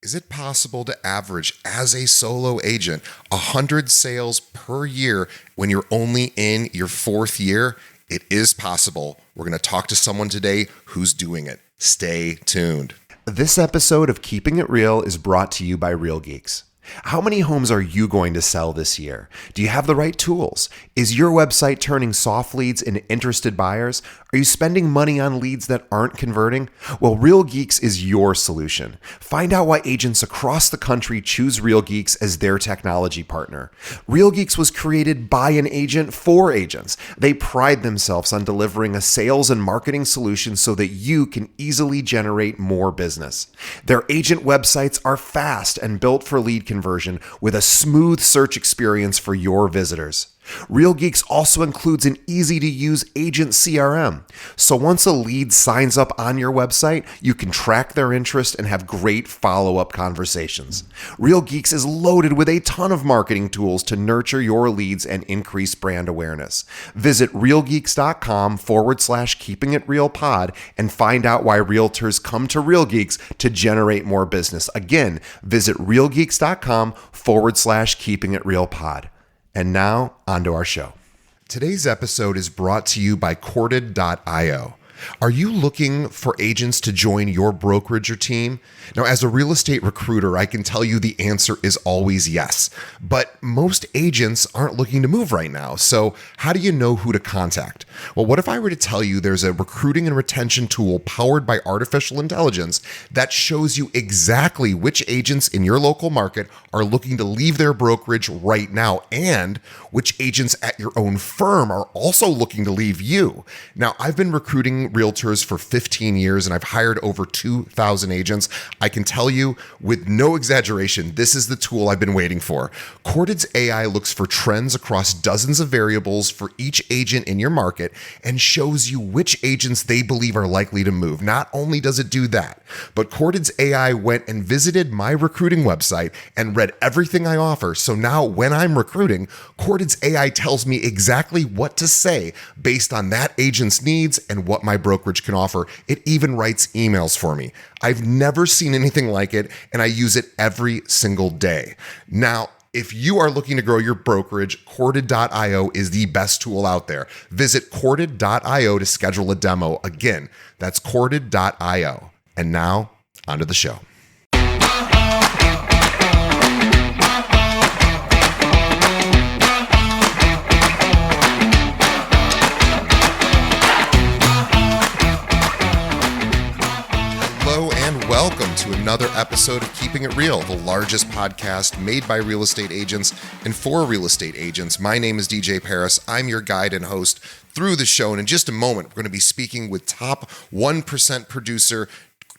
Is it possible to average as a solo agent 100 sales per year when you're only in your fourth year? It is possible. We're going to talk to someone today who's doing it. Stay tuned. This episode of Keeping It Real is brought to you by Real Geeks. How many homes are you going to sell this year? Do you have the right tools? Is your website turning soft leads into interested buyers? Are you spending money on leads that aren't converting? Well, Real Geeks is your solution. Find out why agents across the country choose Real Geeks as their technology partner. Real Geeks was created by an agent for agents. They pride themselves on delivering a sales and marketing solution so that you can easily generate more business. Their agent websites are fast and built for lead conversion with a smooth search experience for your visitors. Real Geeks also includes an easy-to-use agent CRM. So once a lead signs up on your website, you can track their interest and have great follow-up conversations. Real Geeks is loaded with a ton of marketing tools to nurture your leads and increase brand awareness. Visit realgeeks.com/keepingitrealpod and find out why realtors come to Real Geeks to generate more business. Again, visit realgeeks.com/keepingitrealpod. And now, onto our show. Today's episode is brought to you by Corded.io. Are you looking for agents to join your brokerage or team? Now, as a real estate recruiter, I can tell you the answer is always yes. But most agents aren't looking to move right now. So how do you know who to contact? Well, what if I were to tell you there's a recruiting and retention tool powered by artificial intelligence that shows you exactly which agents in your local market are looking to leave their brokerage right now and which agents at your own firm are also looking to leave you? Now, I've been recruiting realtors for 15 years and I've hired over 2,000 agents. I can tell you with no exaggeration, this is the tool I've been waiting for. Corded's AI looks for trends across dozens of variables for each agent in your market and shows you which agents they believe are likely to move. Not only does it do that, but Corded's AI went and visited my recruiting website and read everything I offer. So now when I'm recruiting, Corded's AI tells me exactly what to say based on that agent's needs and what my brokerage can offer. It even writes emails for me. I've never seen anything like it, and I use it every single day. Now, if you are looking to grow your brokerage, Corded.io is the best tool out there. Visit Corded.io to schedule a demo. Again, that's Corded.io. And now, onto the show. Welcome to another episode of Keeping It Real, the largest podcast made by real estate agents and for real estate agents. My name is DJ Paris. I'm your guide and host through the show. And in just a moment, we're going to be speaking with top 1% producer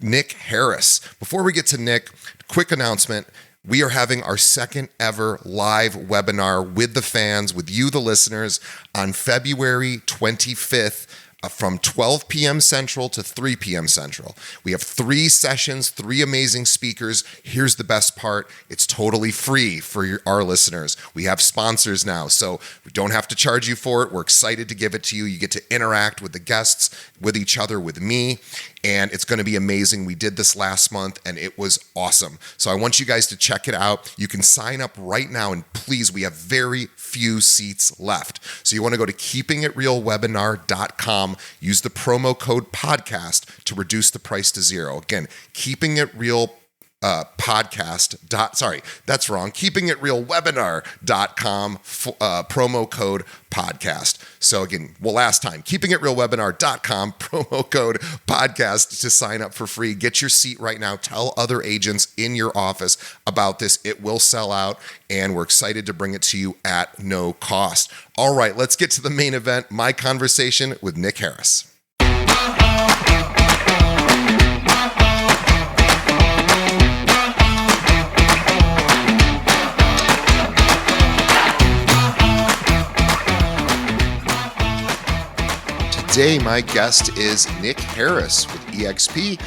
Nick Harris. Before we get to Nick, quick announcement. We are having our second ever live webinar with the fans, with you, the listeners, on February 25th. From 12 p.m. Central to 3 p.m. Central. We have 3 sessions, 3 amazing speakers. Here's the best part. It's totally free for our listeners. We have sponsors now, so we don't have to charge you for it. We're excited to give it to you. You get to interact with the guests, with each other, with me, and it's going to be amazing. We did this last month, and it was awesome. So I want you guys to check it out. You can sign up right now, and please, we have very few seats left. So you want to go to keepingitrealwebinar.com. Use the promo code podcast to reduce the price to $0. Again, keepingitrealwebinar.com, promo code podcast. So again, last time, keepingitrealwebinar.com, promo code podcast to sign up for free. Get your seat right now. Tell other agents in your office about this. It will sell out, and we're excited to bring it to you at no cost. All right, let's get to the main event, my conversation with Nick Harris. Today, my guest is Nick Harris with eXp,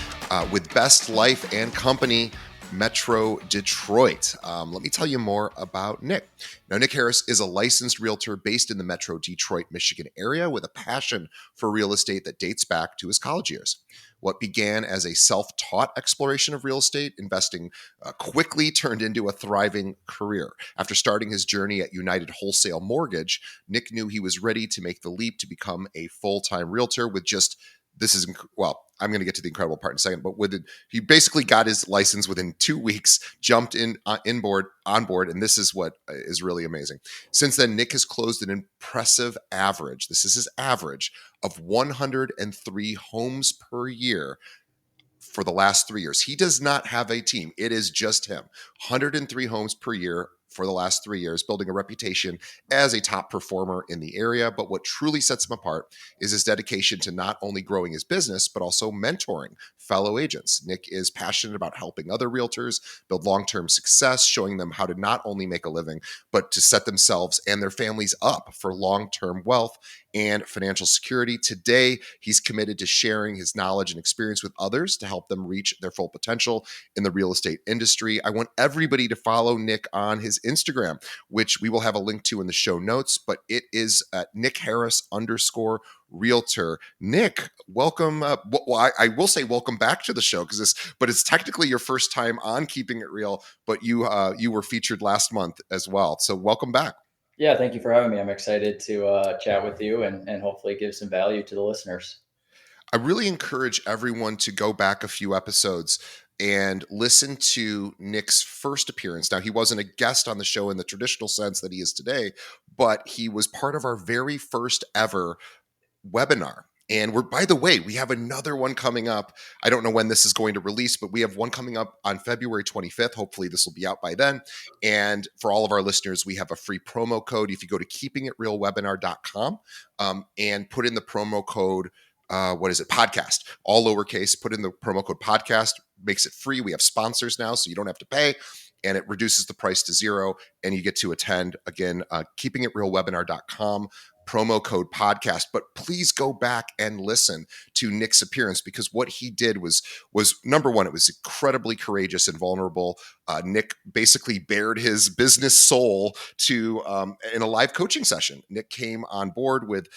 with Best Life and Company. Metro Detroit. Let me tell you more about Nick. Now, Nick Harris is a licensed realtor based in the Metro Detroit, Michigan area with a passion for real estate that dates back to his college years. What began as a self taught exploration of real estate investing quickly turned into a thriving career. After starting his journey at United Wholesale Mortgage, Nick knew he was ready to make the leap to become a full time realtor with just this is well, I'm going to get to the incredible part in a second, but he basically got his license within 2 weeks, jumped on board, and this is what is really amazing. Since then, Nick has closed an impressive average. This is his average of 103 homes per year for the last 3 years. He does not have a team. It is just him. 103 homes per year for the last 3 years, building a reputation as a top performer in the area. But what truly sets him apart is his dedication to not only growing his business, but also mentoring fellow agents. Nick is passionate about helping other realtors build long-term success, showing them how to not only make a living, but to set themselves and their families up for long-term wealth and financial security. Today, he's committed to sharing his knowledge and experience with others to help them reach their full potential in the real estate industry. I want everybody to follow Nick on his Instagram, which we will have a link to in the show notes, but it is at Nick Harris _ realtor. Nick, welcome. I will say welcome back to the show but it's technically your first time on Keeping It Real, but you were featured last month as well. So welcome back. Yeah, thank you for having me. I'm excited to chat with you and hopefully give some value to the listeners. I really encourage everyone to go back a few episodes and listen to Nick's first appearance. Now, he wasn't a guest on the show in the traditional sense that he is today, but he was part of our very first ever webinar. And by the way, we have another one coming up. I don't know when this is going to release, but we have one coming up on February 25th. Hopefully this will be out by then. And for all of our listeners, we have a free promo code. If you go to keepingitrealwebinar.com and put in the promo code, podcast, all lowercase, put in the promo code podcast, makes it free. We have sponsors now, so you don't have to pay. And it reduces the price to zero, and you get to attend, again, keepingitrealwebinar.com, promo code podcast. But please go back and listen to Nick's appearance, because what he did was number one, it was incredibly courageous and vulnerable. Nick basically bared his business soul to in a live coaching session. Nick came on board with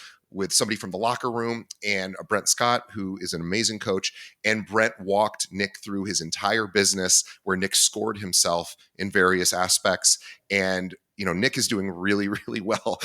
somebody from the locker room and Brent Scott, who is an amazing coach. And Brent walked Nick through his entire business, where Nick scored himself in various aspects. And, Nick is doing really, really well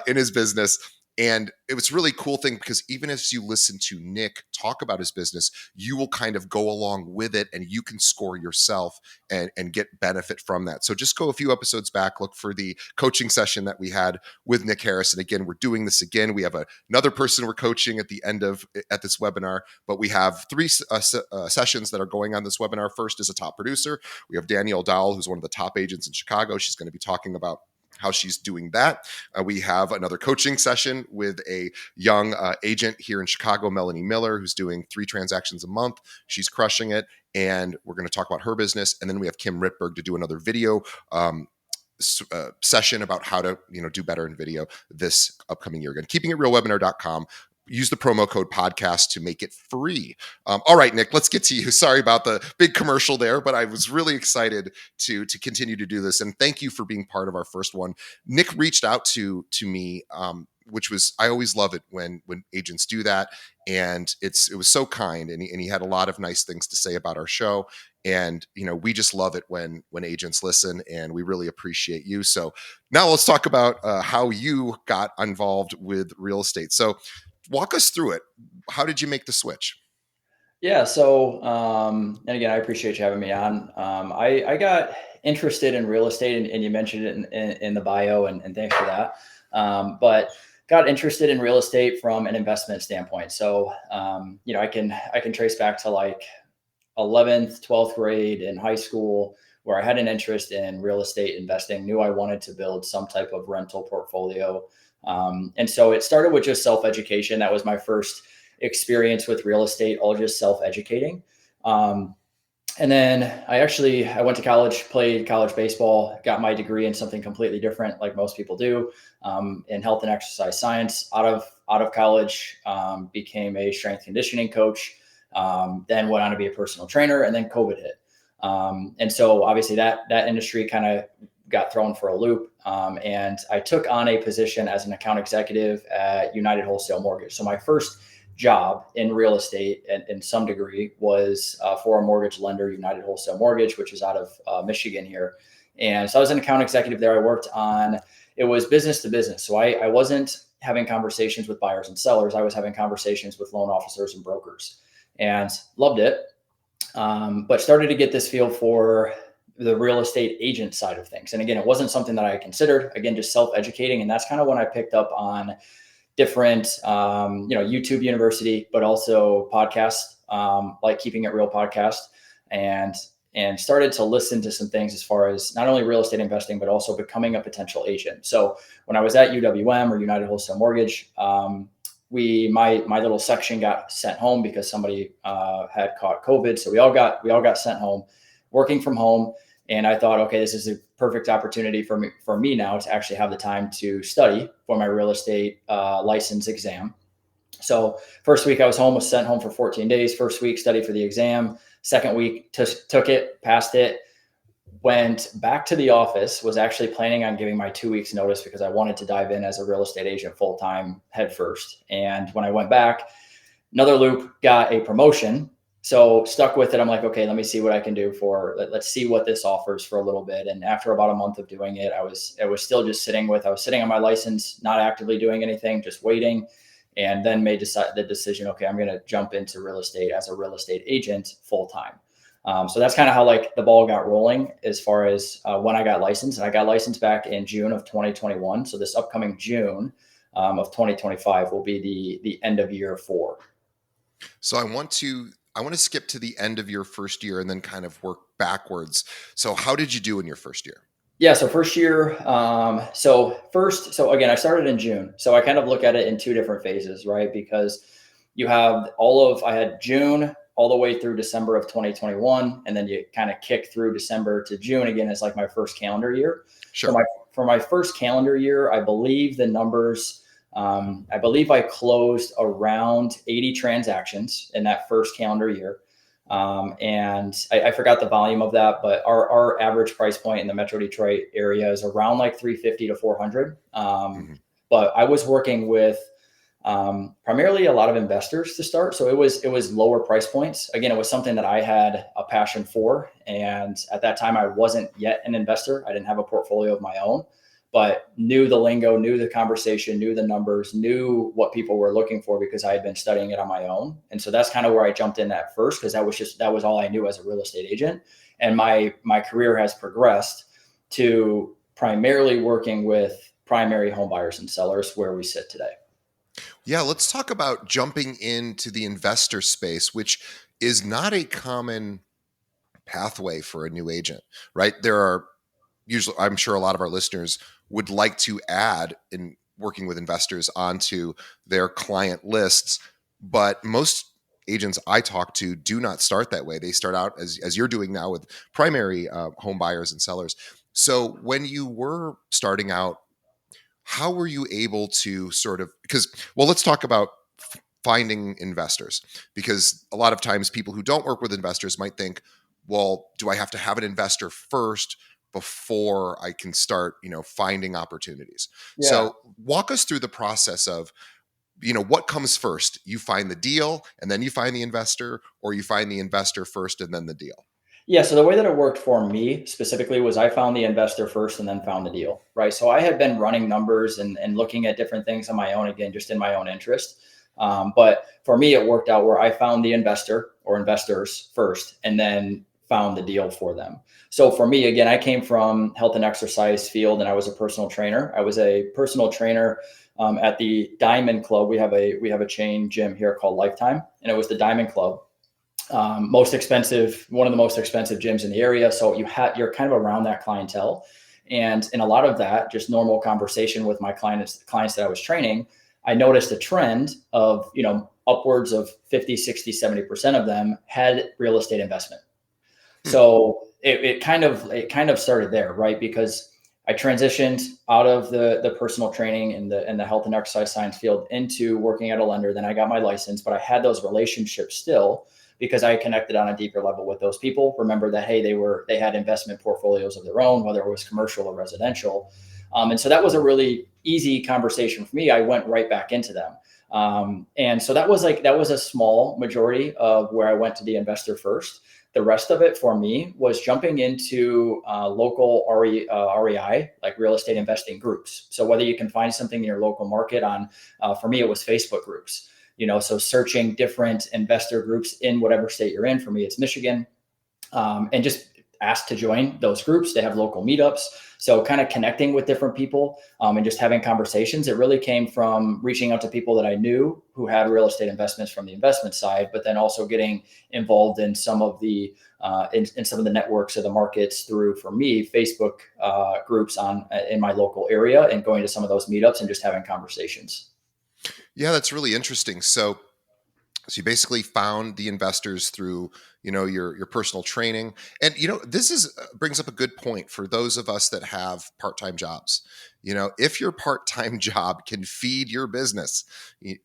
in his business. And it was a really cool thing, because even as you listen to Nick talk about his business, you will kind of go along with it, and you can score yourself and get benefit from that. So just go a few episodes back, look for the coaching session that we had with Nick Harris. And again, we're doing this again. We have another person we're coaching at this webinar, but we have three sessions that are going on this webinar. First is a top producer. We have Danielle Dowell, who's one of the top agents in Chicago. She's going to be talking about how she's doing that. We have another coaching session with a young agent here in Chicago, Melanie Miller, who's doing 3 transactions a month. She's crushing it. And we're going to talk about her business. And then we have Kim Rittberg to do another video session about how to do better in video this upcoming year. Again, keepingitrealwebinar.com. Use the promo code podcast to make it free. All right, Nick, let's get to you. Sorry about the big commercial there, but I was really excited to continue to do this. And thank you for being part of our first one. Nick reached out to me, which was, I always love it when agents do that. And it was so kind. And he had a lot of nice things to say about our show. And, we just love it when agents listen, and we really appreciate you. So now let's talk about how you got involved with real estate. So walk us through it. How did you make the switch? Yeah. So, and again, I appreciate you having me on. I got interested in real estate, and you mentioned it in the bio, and thanks for that. But got interested in real estate from an investment standpoint. So, I can trace back to like 11th, 12th grade in high school, where I had an interest in real estate investing, knew I wanted to build some type of rental portfolio. And so it started with just self-education. That was my first experience with real estate, all just self-educating. And then I went to college, played college baseball, got my degree in something completely different, like most people do, in health and exercise science. Out of college, became a strength conditioning coach, then went on to be a personal trainer, and then COVID hit. And so obviously that industry kind of got thrown for a loop. And I took on a position as an account executive at United Wholesale Mortgage. So my first job in real estate in some degree was for a mortgage lender, United Wholesale Mortgage, which is out of Michigan here. And so I was an account executive there. I worked on, it was business to business. So I wasn't having conversations with buyers and sellers. I was having conversations with loan officers and brokers, and loved it. But started to get this feel for the real estate agent side of things. And again, it wasn't something that I considered, again, just self-educating. And that's kind of when I picked up on different, YouTube University, but also podcasts, like Keeping It Real podcast, and started to listen to some things as far as not only real estate investing, but also becoming a potential agent. So when I was at UWM, or United Wholesale Mortgage, my little section got sent home because somebody had caught COVID. So we all got sent home, working from home. And I thought, okay, this is a perfect opportunity for me now to actually have the time to study for my real estate license exam. So first week I was home, was sent home for 14 days. First week, studied for the exam. Second week, took it, passed it, went back to the office, was actually planning on giving my 2 weeks notice because I wanted to dive in as a real estate agent full-time head first. And when I went back, another loop, got a promotion. So stuck with it. I'm like, okay, let me see what I can do let's see what this offers for a little bit. And after about a month of doing it, I was still just I was sitting on my license, not actively doing anything, just waiting. And then made the decision, okay, I'm going to jump into real estate as a real estate agent full time. So that's kind of how the ball got rolling as far as when I got licensed. And I got licensed back in June of 2021. So this upcoming June of 2025 will be the end of year 4. So I want to skip to the end of your first year and then kind of work backwards. So how did you do in your first year? Yeah. So first year, so again, I started in June. So I kind of look at it in 2 different phases, right? Because you have I had June all the way through December of 2021. And then you kind of kick through December to June again. It's like my first calendar year. Sure. So for my first calendar year, I believe the numbers, I believe I closed around 80 transactions in that first calendar year. And I forgot the volume of that, but our average price point in the Metro Detroit area is around like 350 to 400. But I was working with primarily a lot of investors to start. So it was lower price points. Again, it was something that I had a passion for. And at that time, I wasn't yet an investor. I didn't have a portfolio of my own, but knew the lingo, knew the conversation, knew the numbers, knew what people were looking for because I had been studying it on my own. And so that's kind of where I jumped in at first, because that was all I knew as a real estate agent. And my career has progressed to primarily working with primary home buyers and sellers where we sit today. Yeah, let's talk about jumping into the investor space, which is not a common pathway for a new agent, right? There are usually, I'm sure a lot of our listeners would like to add in working with investors onto their client lists, but most agents I talk to do not start that way. They start out as you're doing now with primary home buyers and sellers. So when you were starting out, how were you able to let's talk about finding investors, because a lot of times people who don't work with investors might think, well, do I have to have an investor first before I can start, finding opportunities? Yeah. So walk us through the process of, what comes first? You find the deal and then you find the investor, or you find the investor first and then the deal? Yeah. So the way that it worked for me specifically was I found the investor first and then found the deal, right? So I had been running numbers and looking at different things on my own, again, just in my own interest. But for me, it worked out where I found the investor or investors first and then found the deal for them. So for me, again, I came from health and exercise field and I was a personal trainer. I was a personal trainer at the Diamond Club. We have a chain gym here called Lifetime, and it was the Diamond Club. One of the most expensive gyms in the area. So you're kind of around that clientele. And in a lot of that, just normal conversation with my clients that I was training, I noticed a trend of, upwards of 50, 60, 70% of them had real estate investment. So it kind of started there, right? Because I transitioned out of the personal training and the health and exercise science field into working at a lender. Then I got my license, but I had those relationships still because I connected on a deeper level with those people. Remember that, hey, they had investment portfolios of their own, whether it was commercial or residential. And so that was a really easy conversation for me. I went right back into them. And so that was a small majority of where I went to the investor first. The rest of it for me was jumping into local REI, like real estate investing groups. So whether you can find something in your local market on, for me, it was Facebook groups, so searching different investor groups in whatever state you're in. For me, it's Michigan, and just asked to join those groups. They have local meetups. So kind of connecting with different people, and just having conversations. It really came from reaching out to people that I knew who had real estate investments from the investment side, but then also getting involved in some of the in some of the networks of the markets through, for me, Facebook groups in my local area, and going to some of those meetups and just having conversations. Yeah, that's really interesting. So you basically found the investors through, your personal training. And this is brings up a good point for those of us that have part-time jobs. If your part-time job can feed your business,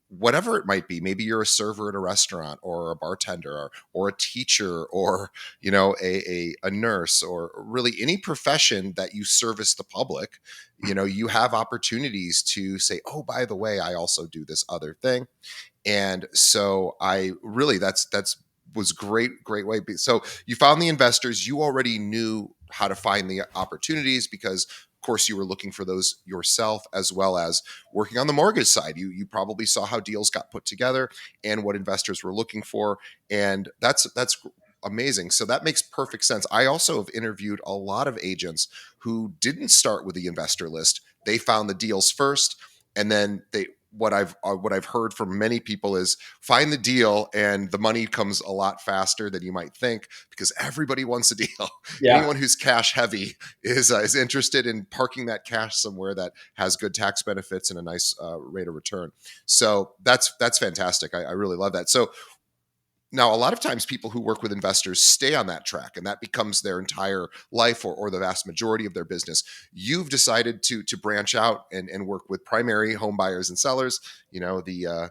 whatever it might be, maybe you're a server at a restaurant, or a bartender, or a teacher, or a nurse, or really any profession that you service the public, you have opportunities to say, oh, by the way, I also do this other thing. And so I really, that's was great way. So you found the investors, you already knew how to find the opportunities, because of course you were looking for those yourself, as well as working on the mortgage side. You probably saw how deals got put together and what investors were looking for. And that's amazing. So that makes perfect sense. I also have interviewed a lot of agents who didn't start with the investor list. They found the deals first, and then what I've heard from many people is find the deal and the money comes a lot faster than you might think, because everybody wants a deal. Yeah. Anyone who's cash heavy is interested in parking that cash somewhere that has good tax benefits and a nice rate of return. So that's fantastic. I really love that. So now, a lot of times people who work with investors stay on that track, and that becomes their entire life, or the vast majority of their business. You've decided to branch out and work with primary home buyers and sellers, the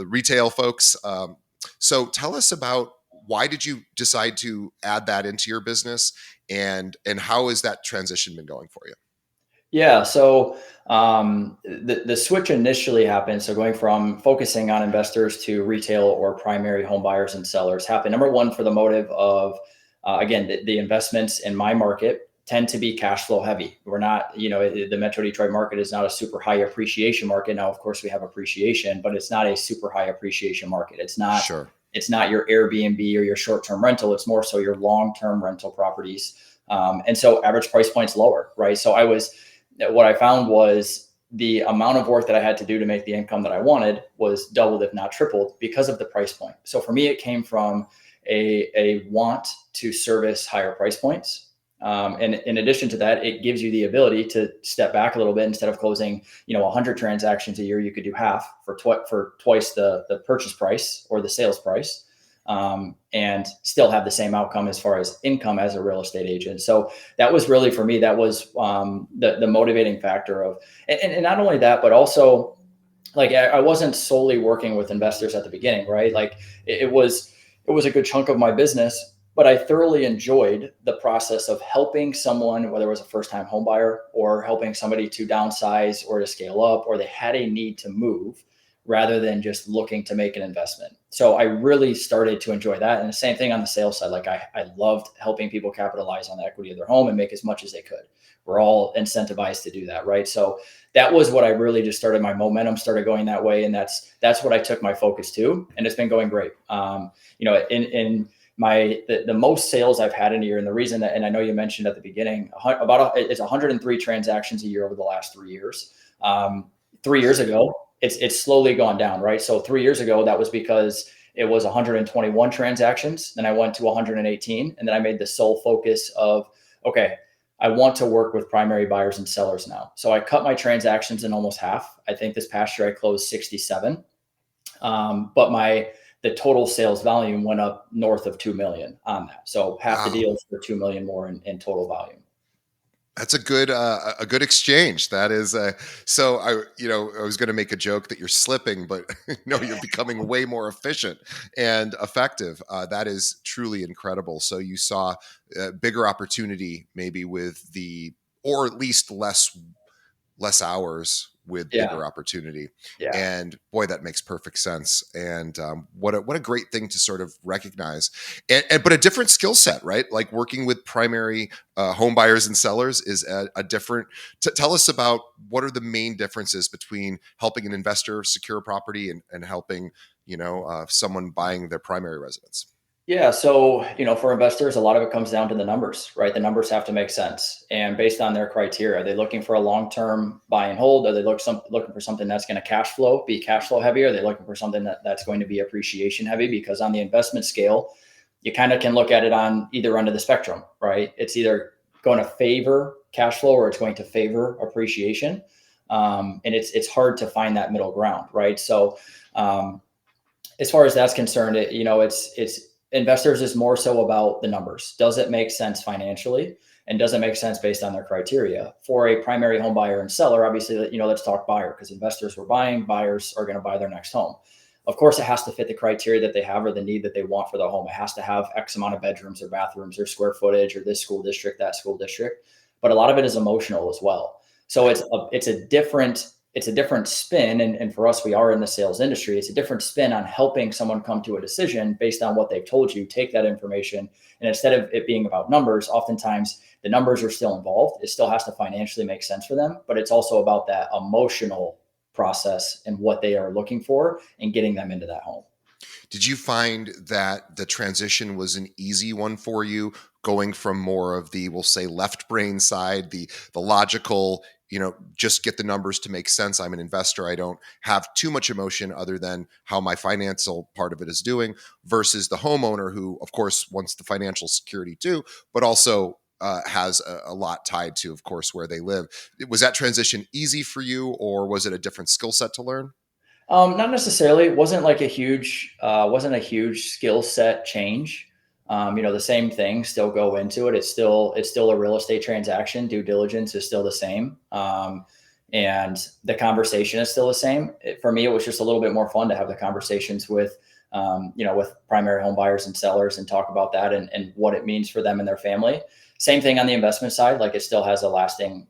retail folks. So tell us about, why did you decide to add that into your business, and how has that transition been going for you? Yeah. So the switch initially happened. So going from focusing on investors to retail or primary home buyers and sellers happened, number one, for the motive of, again, the investments in my market tend to be cash flow heavy. We're not, the Metro Detroit market is not a super high appreciation market. Now, of course, we have appreciation, but it's not a super high appreciation market. It's not. Sure. It's not your Airbnb or your short-term rental. It's more so your long-term rental properties. And so average price points lower, right? So what I found was the amount of work that I had to do to make the income that I wanted was doubled, if not tripled, because of the price point. So for me, it came from a want to service higher price points. And in addition to that, it gives you the ability to step back a little bit. Instead of closing, 100 transactions a year, you could do half for twice the purchase price or the sales price. And still have the same outcome as far as income as a real estate agent. So that was really, for me, that was the motivating factor of, and not only that, but also, like, I wasn't solely working with investors at the beginning, right? Like it was a good chunk of my business, but I thoroughly enjoyed the process of helping someone, whether it was a first-time home buyer or helping somebody to downsize or to scale up, or they had a need to move, rather than just looking to make an investment. So I really started to enjoy that. And the same thing on the sales side. Like I loved helping people capitalize on the equity of their home and make as much as they could. We're all incentivized to do that, right? So that was what I really just started, my momentum started going that way. And that's what I took my focus to. And it's been going great. In the most sales I've had in a year, and the reason that, and I know you mentioned at the beginning, it's 103 transactions a year over the last 3 years. 3 years ago, it's slowly gone down, right? So 3 years ago, that was because it was 121 transactions. Then I went to 118. And then I made the sole focus of, okay, I want to work with primary buyers and sellers now. So I cut my transactions in almost half. I think this past year I closed 67. But the total sales volume went up north of 2 million on that. So half the deals were 2 million more in total volume. That's a good exchange. That is so I was going to make a joke that you're slipping, but no, you're becoming way more efficient and effective. That is truly incredible. So you saw bigger opportunity maybe with the, or at least less hours with Yeah. bigger opportunity. Yeah. And boy, that makes perfect sense. And what a great thing to sort of recognize. But a different skill set, right? Like working with primary home buyers and sellers is a different. Tell us about what are the main differences between helping an investor secure a property and helping someone buying their primary residence. Yeah. So, for investors, a lot of it comes down to the numbers, right? The numbers have to make sense. And based on their criteria, are they looking for a long-term buy and hold? Are they looking for something that's going to be cash flow heavy? Are they looking for something that's going to be appreciation heavy? Because on the investment scale, you kind of can look at it on either end of the spectrum, right? It's either going to favor cash flow or it's going to favor appreciation. And it's hard to find that middle ground, right? So, as far as that's concerned, it's investors is more so about the numbers. Does it make sense financially, and does it make sense based on their criteria? For a primary home buyer and seller, obviously, let's talk buyer, because investors were buying, buyers are going to buy their next home. Of course, it has to fit the criteria that they have or the need that they want for the home. It has to have X amount of bedrooms or bathrooms or square footage or this school district, that school district. But a lot of it is emotional as well. So it's a different spin. And for us, we are in the sales industry. It's a different spin on helping someone come to a decision based on what they've told you. Take that information, and instead of it being about numbers, oftentimes the numbers are still involved. It still has to financially make sense for them, but it's also about that emotional process and what they are looking for and getting them into that home. Did you find that the transition was an easy one for you, going from more of the, we'll say, left brain side, the logical, just get the numbers to make sense. I'm an investor. I don't have too much emotion other than how my financial part of it is doing, versus the homeowner who, of course, wants the financial security too, but also has a lot tied to, of course, where they live. Was that transition easy for you, or was it a different skill set to learn? Not necessarily. It wasn't a huge skill set change. The same things still go into it. It's still a real estate transaction. Due diligence is still the same. And the conversation is still the same. For me, it was just a little bit more fun to have the conversations with primary home buyers and sellers and talk about that and what it means for them and their family. Same thing on the investment side. Like, it still has a lasting,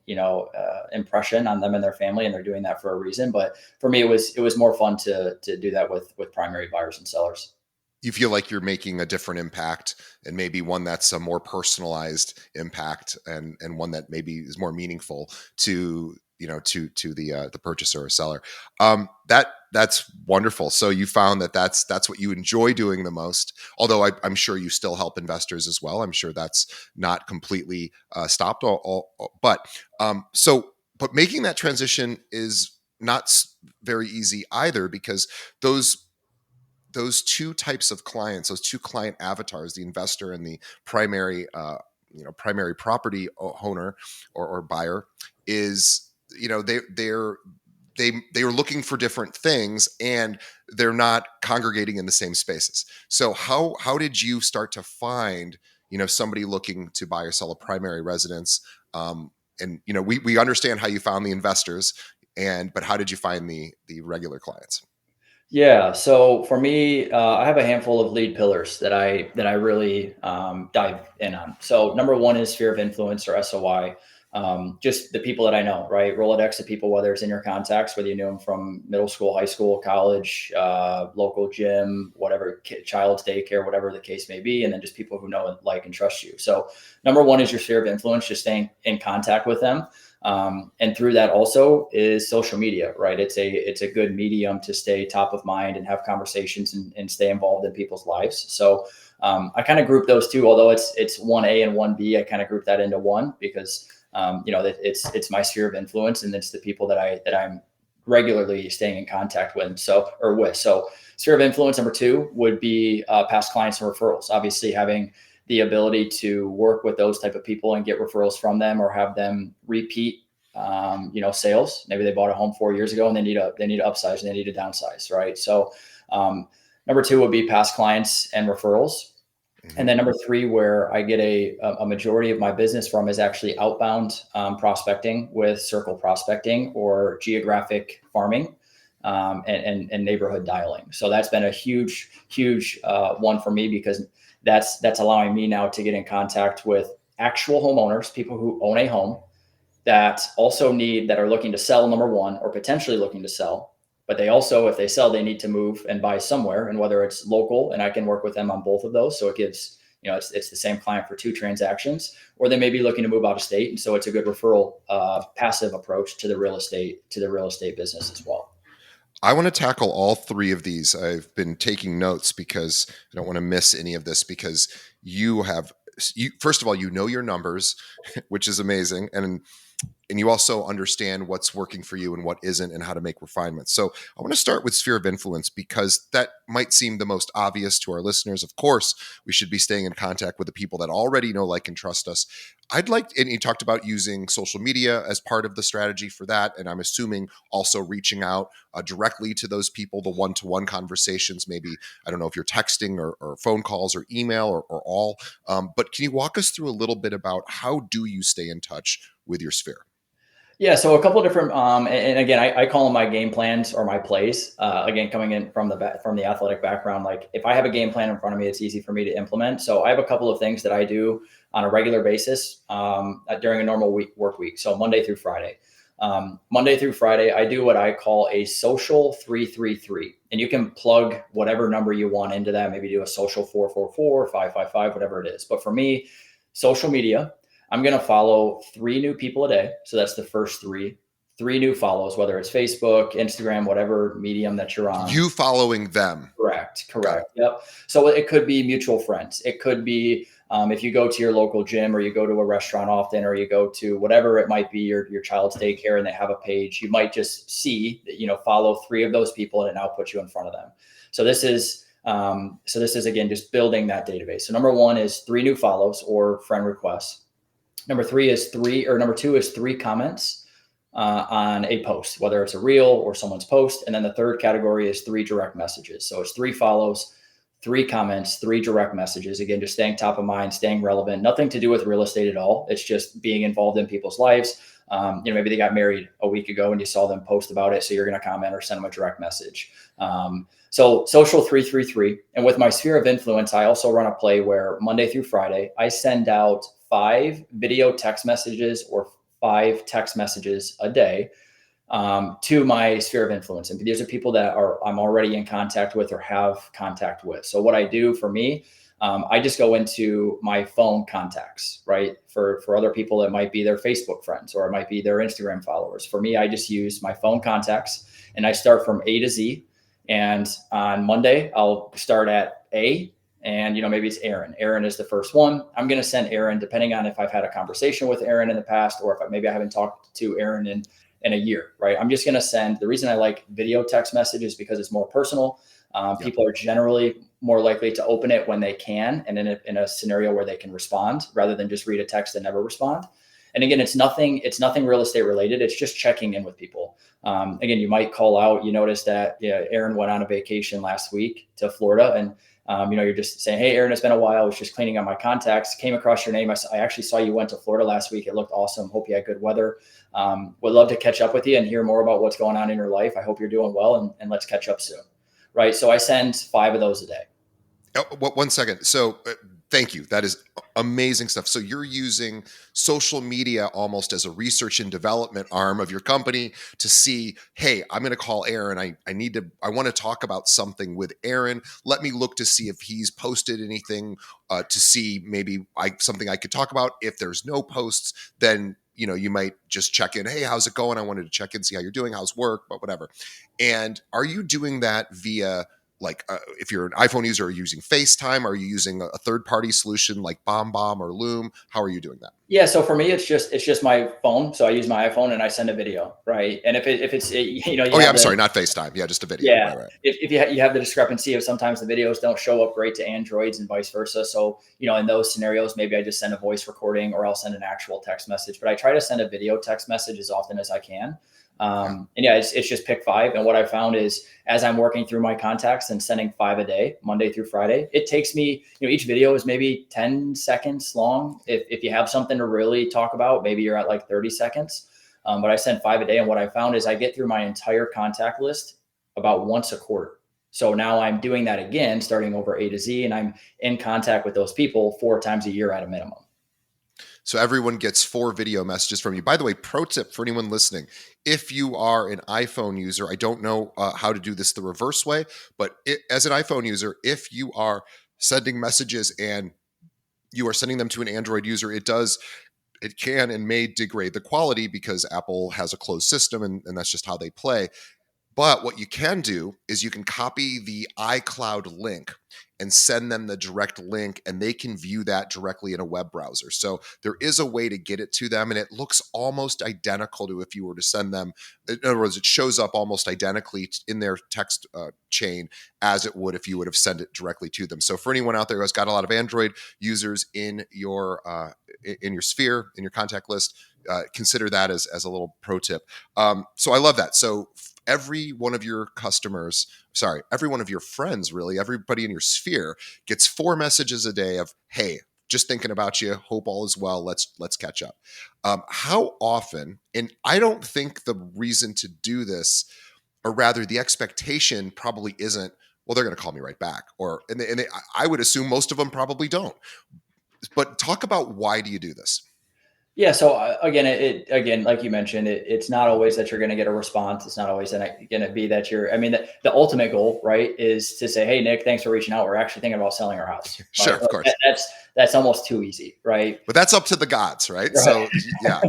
impression on them and their family, and they're doing that for a reason. But for me, it was more fun to do that with primary buyers and sellers. You feel like you're making a different impact, and maybe one that's a more personalized impact, and one that maybe is more meaningful to the purchaser or seller. That's wonderful. So you found that that's what you enjoy doing the most, although I'm sure you still help investors as well. I'm sure that's not completely stopped, but making that transition is not very easy either, because those those two types of clients, those two client avatars, the investor and the primary, primary property owner or buyer, is they are looking for different things, and they're not congregating in the same spaces. So how did you start to find somebody looking to buy or sell a primary residence? And we understand how you found the investors, but how did you find the regular clients? Yeah. So for me, I have a handful of lead pillars that I really dive in on. So number one is sphere of influence, or SOI. Just the people that I know, right? Rolodex of people, whether it's in your contacts, whether you knew them from middle school, high school, college, local gym, whatever, child's daycare, whatever the case may be, and then just people who know and like and trust you. So number one is your sphere of influence, just staying in contact with them. And through that also is social media, right? It's a good medium to stay top of mind and have conversations and stay involved in people's lives. So I kind of group those two, although it's 1A and 1B. I kind of group that into one because it's my sphere of influence, and it's the people that I'm regularly staying in contact with. So sphere of influence number two would be past clients and referrals. Obviously, having the ability to work with those type of people and get referrals from them, or have them repeat, sales. Maybe they bought a home 4 years ago and they need to upsize and they need to downsize, right? So number two would be past clients and referrals. And then number three, where I get a majority of my business from, is actually outbound prospecting with circle prospecting or geographic farming, and neighborhood dialing. So that's been a huge one for me, because that's allowing me now to get in contact with actual homeowners, people who own a home, that are looking to sell, number one, or potentially looking to sell. But they also, if they sell, they need to move and buy somewhere, and whether it's local, and I can work with them on both of those. So it gives, it's the same client for two transactions, or they may be looking to move out of state. And so it's a good referral, passive approach to the real estate business as well. I want to tackle all three of these. I've been taking notes because I don't want to miss any of this, because first of all, you know your numbers, which is amazing. And you also understand what's working for you and what isn't, and how to make refinements. So I want to start with sphere of influence, because that might seem the most obvious to our listeners. Of course, we should be staying in contact with the people that already know, like, and trust us. And you talked about using social media as part of the strategy for that. And I'm assuming also reaching out directly to those people, the one-to-one conversations, maybe, I don't know if you're texting or phone calls or email or all. But can you walk us through a little bit about how do you stay in touch with your sphere? Yeah, so a couple of different, and again, I call them my game plans or my plays. Again, coming in from the athletic background, like, if I have a game plan in front of me, it's easy for me to implement. So I have a couple of things that I do on a regular basis, during a normal work week. So Monday through Friday. Monday through Friday, I do what I call a social 333, and you can plug whatever number you want into that. Maybe do a social 444, 555, whatever it is. But for me, social media, I'm going to follow 3 new people a day. So that's the first three new follows, whether it's Facebook, Instagram, whatever medium that you're on. You following them. Correct. Yep. So it could be mutual friends. It could be, if you go to your local gym, or you go to a restaurant often, or you go to whatever it might be, your child's daycare, and they have a page, you might just see that, follow 3 of those people, and it now puts you in front of them. So this is again, just building that database. So number 1 is 3 new follows or friend requests. Number 2 is 3 comments on a post, whether it's a reel or someone's post. And then the third category is 3 direct messages. So it's 3 follows, 3 comments, 3 direct messages. Again, just staying top of mind, staying relevant, nothing to do with real estate at all. It's just being involved in people's lives. Maybe they got married a week ago and you saw them post about it, so you're going to comment or send them a direct message. So social 333. And with my sphere of influence, I also run a play where Monday through Friday, I send out 5 video text messages or 5 text messages a day, to my sphere of influence. And these are people that I'm already in contact with or have contact with. So what I do for me, I just go into my phone contacts, right? For other people, it might be their Facebook friends, or it might be their Instagram followers. For me, I just use my phone contacts, and I start from A to Z. And on Monday, I'll start at A, and maybe it's Aaron. Aaron is the first one. I'm going to send Aaron, depending on if I've had a conversation with Aaron in the past, or if maybe I haven't talked to Aaron in a year, right? I'm just going to send. The reason I like video text messages, because it's more personal. People are generally more likely to open it when they can, and in a scenario where they can respond, rather than just read a text and never respond. And again, it's nothing real estate related. It's just checking in with people. Again, you might call out, you notice that Aaron went on a vacation last week to Florida, and you're just saying, hey, Aaron, it's been a while. I was just cleaning out my contacts, came across your name. I actually saw you went to Florida last week. It looked awesome. Hope you had good weather. Would love to catch up with you and hear more about what's going on in your life. I hope you're doing well, and let's catch up soon. Right. So I send 5 of those a day. Oh, 1 second. So thank you. That is amazing stuff. So you're using social media almost as a research and development arm of your company to see, hey, I'm going to call Aaron. I want to talk about something with Aaron. Let me look to see if he's posted anything, to see maybe something I could talk about. If there's no posts, then you might just check in. Hey, how's it going? I wanted to check in, see how you're doing. How's work? But whatever. And are you doing that via, if you're an iPhone user, are you using FaceTime? Are you using a third-party solution like BombBomb or Loom? How are you doing that? Yeah, so for me, it's just my phone. So I use my iPhone and I send a video, right? And if it's Oh you yeah, have I'm the sorry, not FaceTime. Yeah, just a video. yeah, Right, right. if you have the discrepancy of sometimes the videos don't show up great to Androids and vice versa. So in those scenarios, maybe I just send a voice recording or I'll send an actual text message. But I try to send a video text message as often as I can. Yeah. And yeah, it's just pick five. And what I found is as I'm working through my contacts and sending five a day, Monday through Friday, it takes me, each video is maybe 10 seconds long. If you have something to really talk about, maybe you're at like 30 seconds. But I send five a day. And what I found is I get through my entire contact list about once a quarter. So now I'm doing that again, starting over A to Z, and I'm in contact with those people 4 times a year at a minimum. So everyone gets 4 video messages from you. By the way, pro tip for anyone listening: if you are an iPhone user, I don't know how to do this the reverse way, but as an iPhone user, if you are sending messages and you are sending them to an Android user, it can and may degrade the quality because Apple has a closed system, and that's just how they play. But what you can do is you can copy the iCloud link and send them the direct link, and they can view that directly in a web browser. So there is a way to get it to them, and it looks almost identical to if you were to send them. In other words, it shows up almost identically in their text chain as it would if you would have sent it directly to them. So for anyone out there who has got a lot of Android users in your sphere, in your contact list, consider that as a little pro tip. So I love that. So every one of your every one of your friends, really, everybody in your sphere gets 4 messages a day of, hey, just thinking about you, hope all is well, let's catch up. How often, and I don't think the reason to do this, or rather the expectation probably isn't, well, they're going to call me right back, I would assume most of them probably don't. But talk about, why do you do this? Yeah. So again, again, like you mentioned, it's not always that you're going to get a response. It's not always going to be that you're. I mean, the ultimate goal, right, is to say, "Hey, Nick, thanks for reaching out. We're actually thinking about selling our house." Sure, of course. That's almost too easy, right? But that's up to the gods, right? Right. So yeah.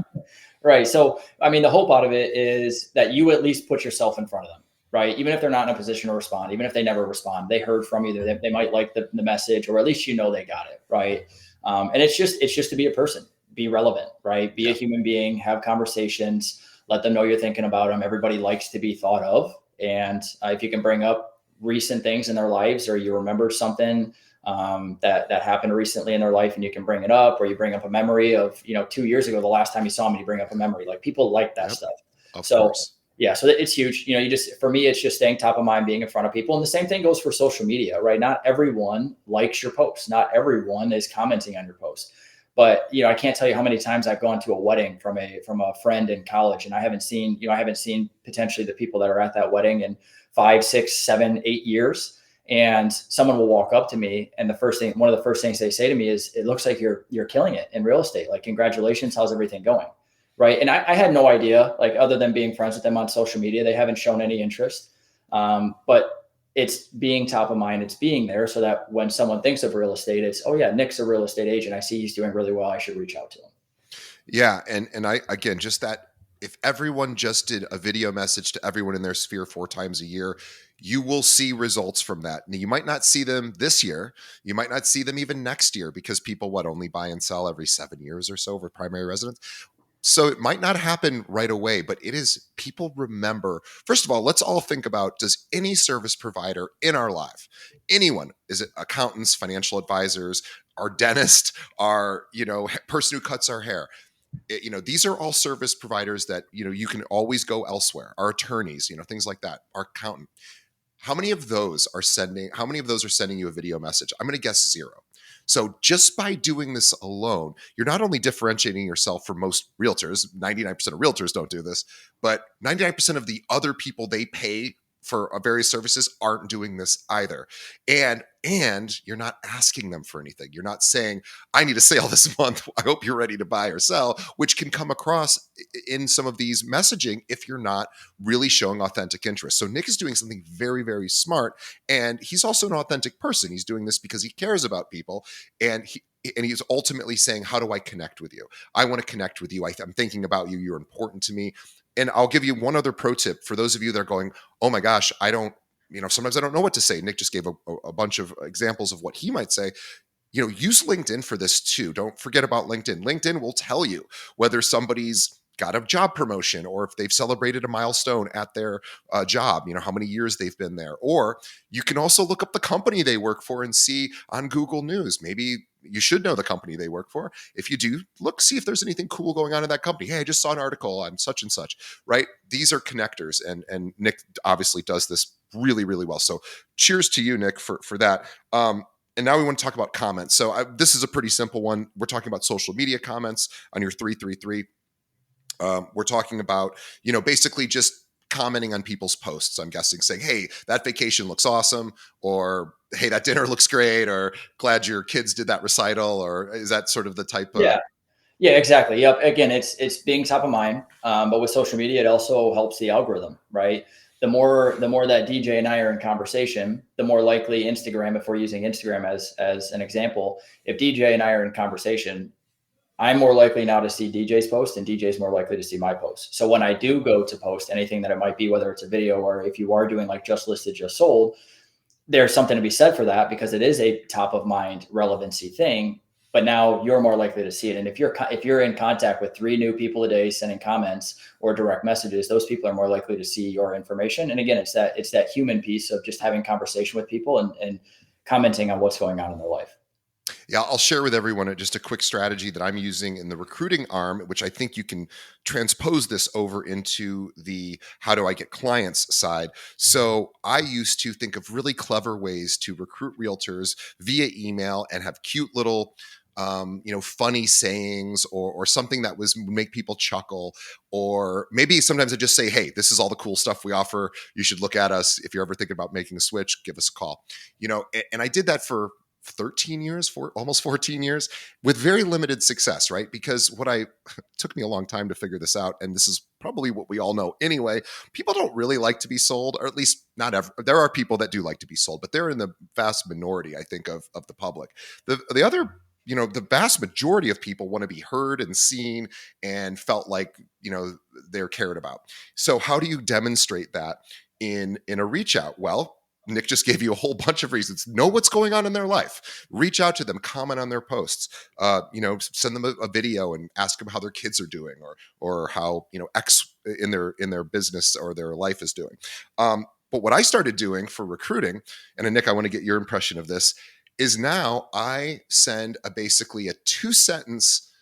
Right. So, I mean, the hope out of it is that you at least put yourself in front of them, right? Even if they're not in a position to respond, even if they never respond, they heard from you. They might like the message, or at least they got it, right? And it's just to be a person, be relevant, right? Be a Yeah. human being, have conversations, let them know you're thinking about them. Everybody likes to be thought of, and if you can bring up recent things in their lives, or you remember something that happened recently in their life, and you can bring it up, or you bring up a memory of 2 years ago, the last time you saw them, and you bring up a memory. Like, people like that Yep. stuff. Of So course. yeah, so it's huge. You just, for me, it's just staying top of mind, being in front of people. And the same thing goes for social media, right? Not everyone likes your posts, not everyone is commenting on your post. But I can't tell you how many times I've gone to a wedding from a friend in college, and I haven't seen potentially the people that are at that wedding in 5, 6, 7, 8 years. And someone will walk up to me, and one of the first things they say to me is, "It looks like you're killing it in real estate. Like, congratulations, how's everything going?" Right? And I had no idea, like, other than being friends with them on social media, they haven't shown any interest. But it's being top of mind. It's being there so that when someone thinks of real estate, it's, "Oh yeah, Nick's a real estate agent. I see he's doing really well. I should reach out to him." Yeah, and I, again, just that, if everyone just did a video message to everyone in their sphere 4 times a year, you will see results from that. Now, you might not see them this year. You might not see them even next year, because people only buy and sell every 7 years or so for primary residence. So it might not happen right away, but people remember. First of all, let's all think about, does any service provider in our life, anyone, is it accountants, financial advisors, our dentist, our person who cuts our hair, these are all service providers that you can always go elsewhere, our attorneys, things like that, our accountant. How many of those are sending you a video message? I'm going to guess 0. So just by doing this alone, you're not only differentiating yourself from most realtors. 99% of realtors don't do this, but 99% of the other people they pay for various services aren't doing this either. And you're not asking them for anything. You're not saying, I need a sale this month, I hope you're ready to buy or sell, which can come across in some of these messaging if you're not really showing authentic interest. So Nick is doing something very, very smart, and he's also an authentic person. He's doing this because he cares about people, and he's ultimately saying, how do I connect with you? I want to connect with you. I'm thinking about you. You're important to me. And I'll give you one other pro tip for those of you that are going, oh my gosh, sometimes I don't know what to say. Nick just gave a bunch of examples of what he might say. use LinkedIn for this too. Don't forget about LinkedIn. LinkedIn will tell you whether somebody's got a job promotion or if they've celebrated a milestone at their job, how many years they've been there. Or you can also look up the company they work for and see on Google News. Maybe you should know the company they work for. If you do, see if there's anything cool going on in that company. Hey, I just saw an article on such and such, right? These are connectors. And Nick obviously does this really, really well. So cheers to you, Nick, for that. And now we want to talk about comments. So this is a pretty simple one. We're talking about social media comments on your 333. We're talking about, basically just commenting on people's posts. I'm guessing saying, hey, that vacation looks awesome, or hey, that dinner looks great, or glad your kids did that recital, or is that sort of the type of? Yeah, exactly. Yep. Again, it's being top of mind. But with social media, it also helps the algorithm, right? The more that DJ and I are in conversation, the more likely Instagram, if we're using Instagram as an example, if DJ and I are in conversation, I'm more likely now to see DJ's post, and DJ's more likely to see my post. So when I do go to post anything that it might be, whether it's a video or if you are doing like just listed, just sold, there's something to be said for that because it is a top of mind relevancy thing. But now you're more likely to see it. And if you're in contact with 3 new people a day sending comments or direct messages, those people are more likely to see your information. And again, it's that human piece of just having conversation with people and commenting on what's going on in their life. Yeah, I'll share with everyone just a quick strategy that I'm using in the recruiting arm, which I think you can transpose this over into the how do I get clients side. So I used to think of really clever ways to recruit realtors via email and have cute little funny sayings or something that would make people chuckle, or maybe sometimes I just say, hey, this is all the cool stuff we offer. You should look at us. If you're ever thinking about making a switch, give us a call. And I did that for 13 years, almost 14 years, with very limited success, right? Because took me a long time to figure this out, and this is probably what we all know anyway. People don't really like to be sold, or at least not ever. There are people that do like to be sold, but they're in the vast minority, I think, of the public. The other, the vast majority of people want to be heard and seen and felt like, they're cared about. So how do you demonstrate that in a reach out? Well, Nick just gave you a whole bunch of reasons. Know what's going on in their life. Reach out to them. Comment on their posts. Send them a video and ask them how their kids are doing, or how X in their business or their life is doing. But what I started doing for recruiting, and Nick, I want to get your impression of this, is now I send basically a 2-sentence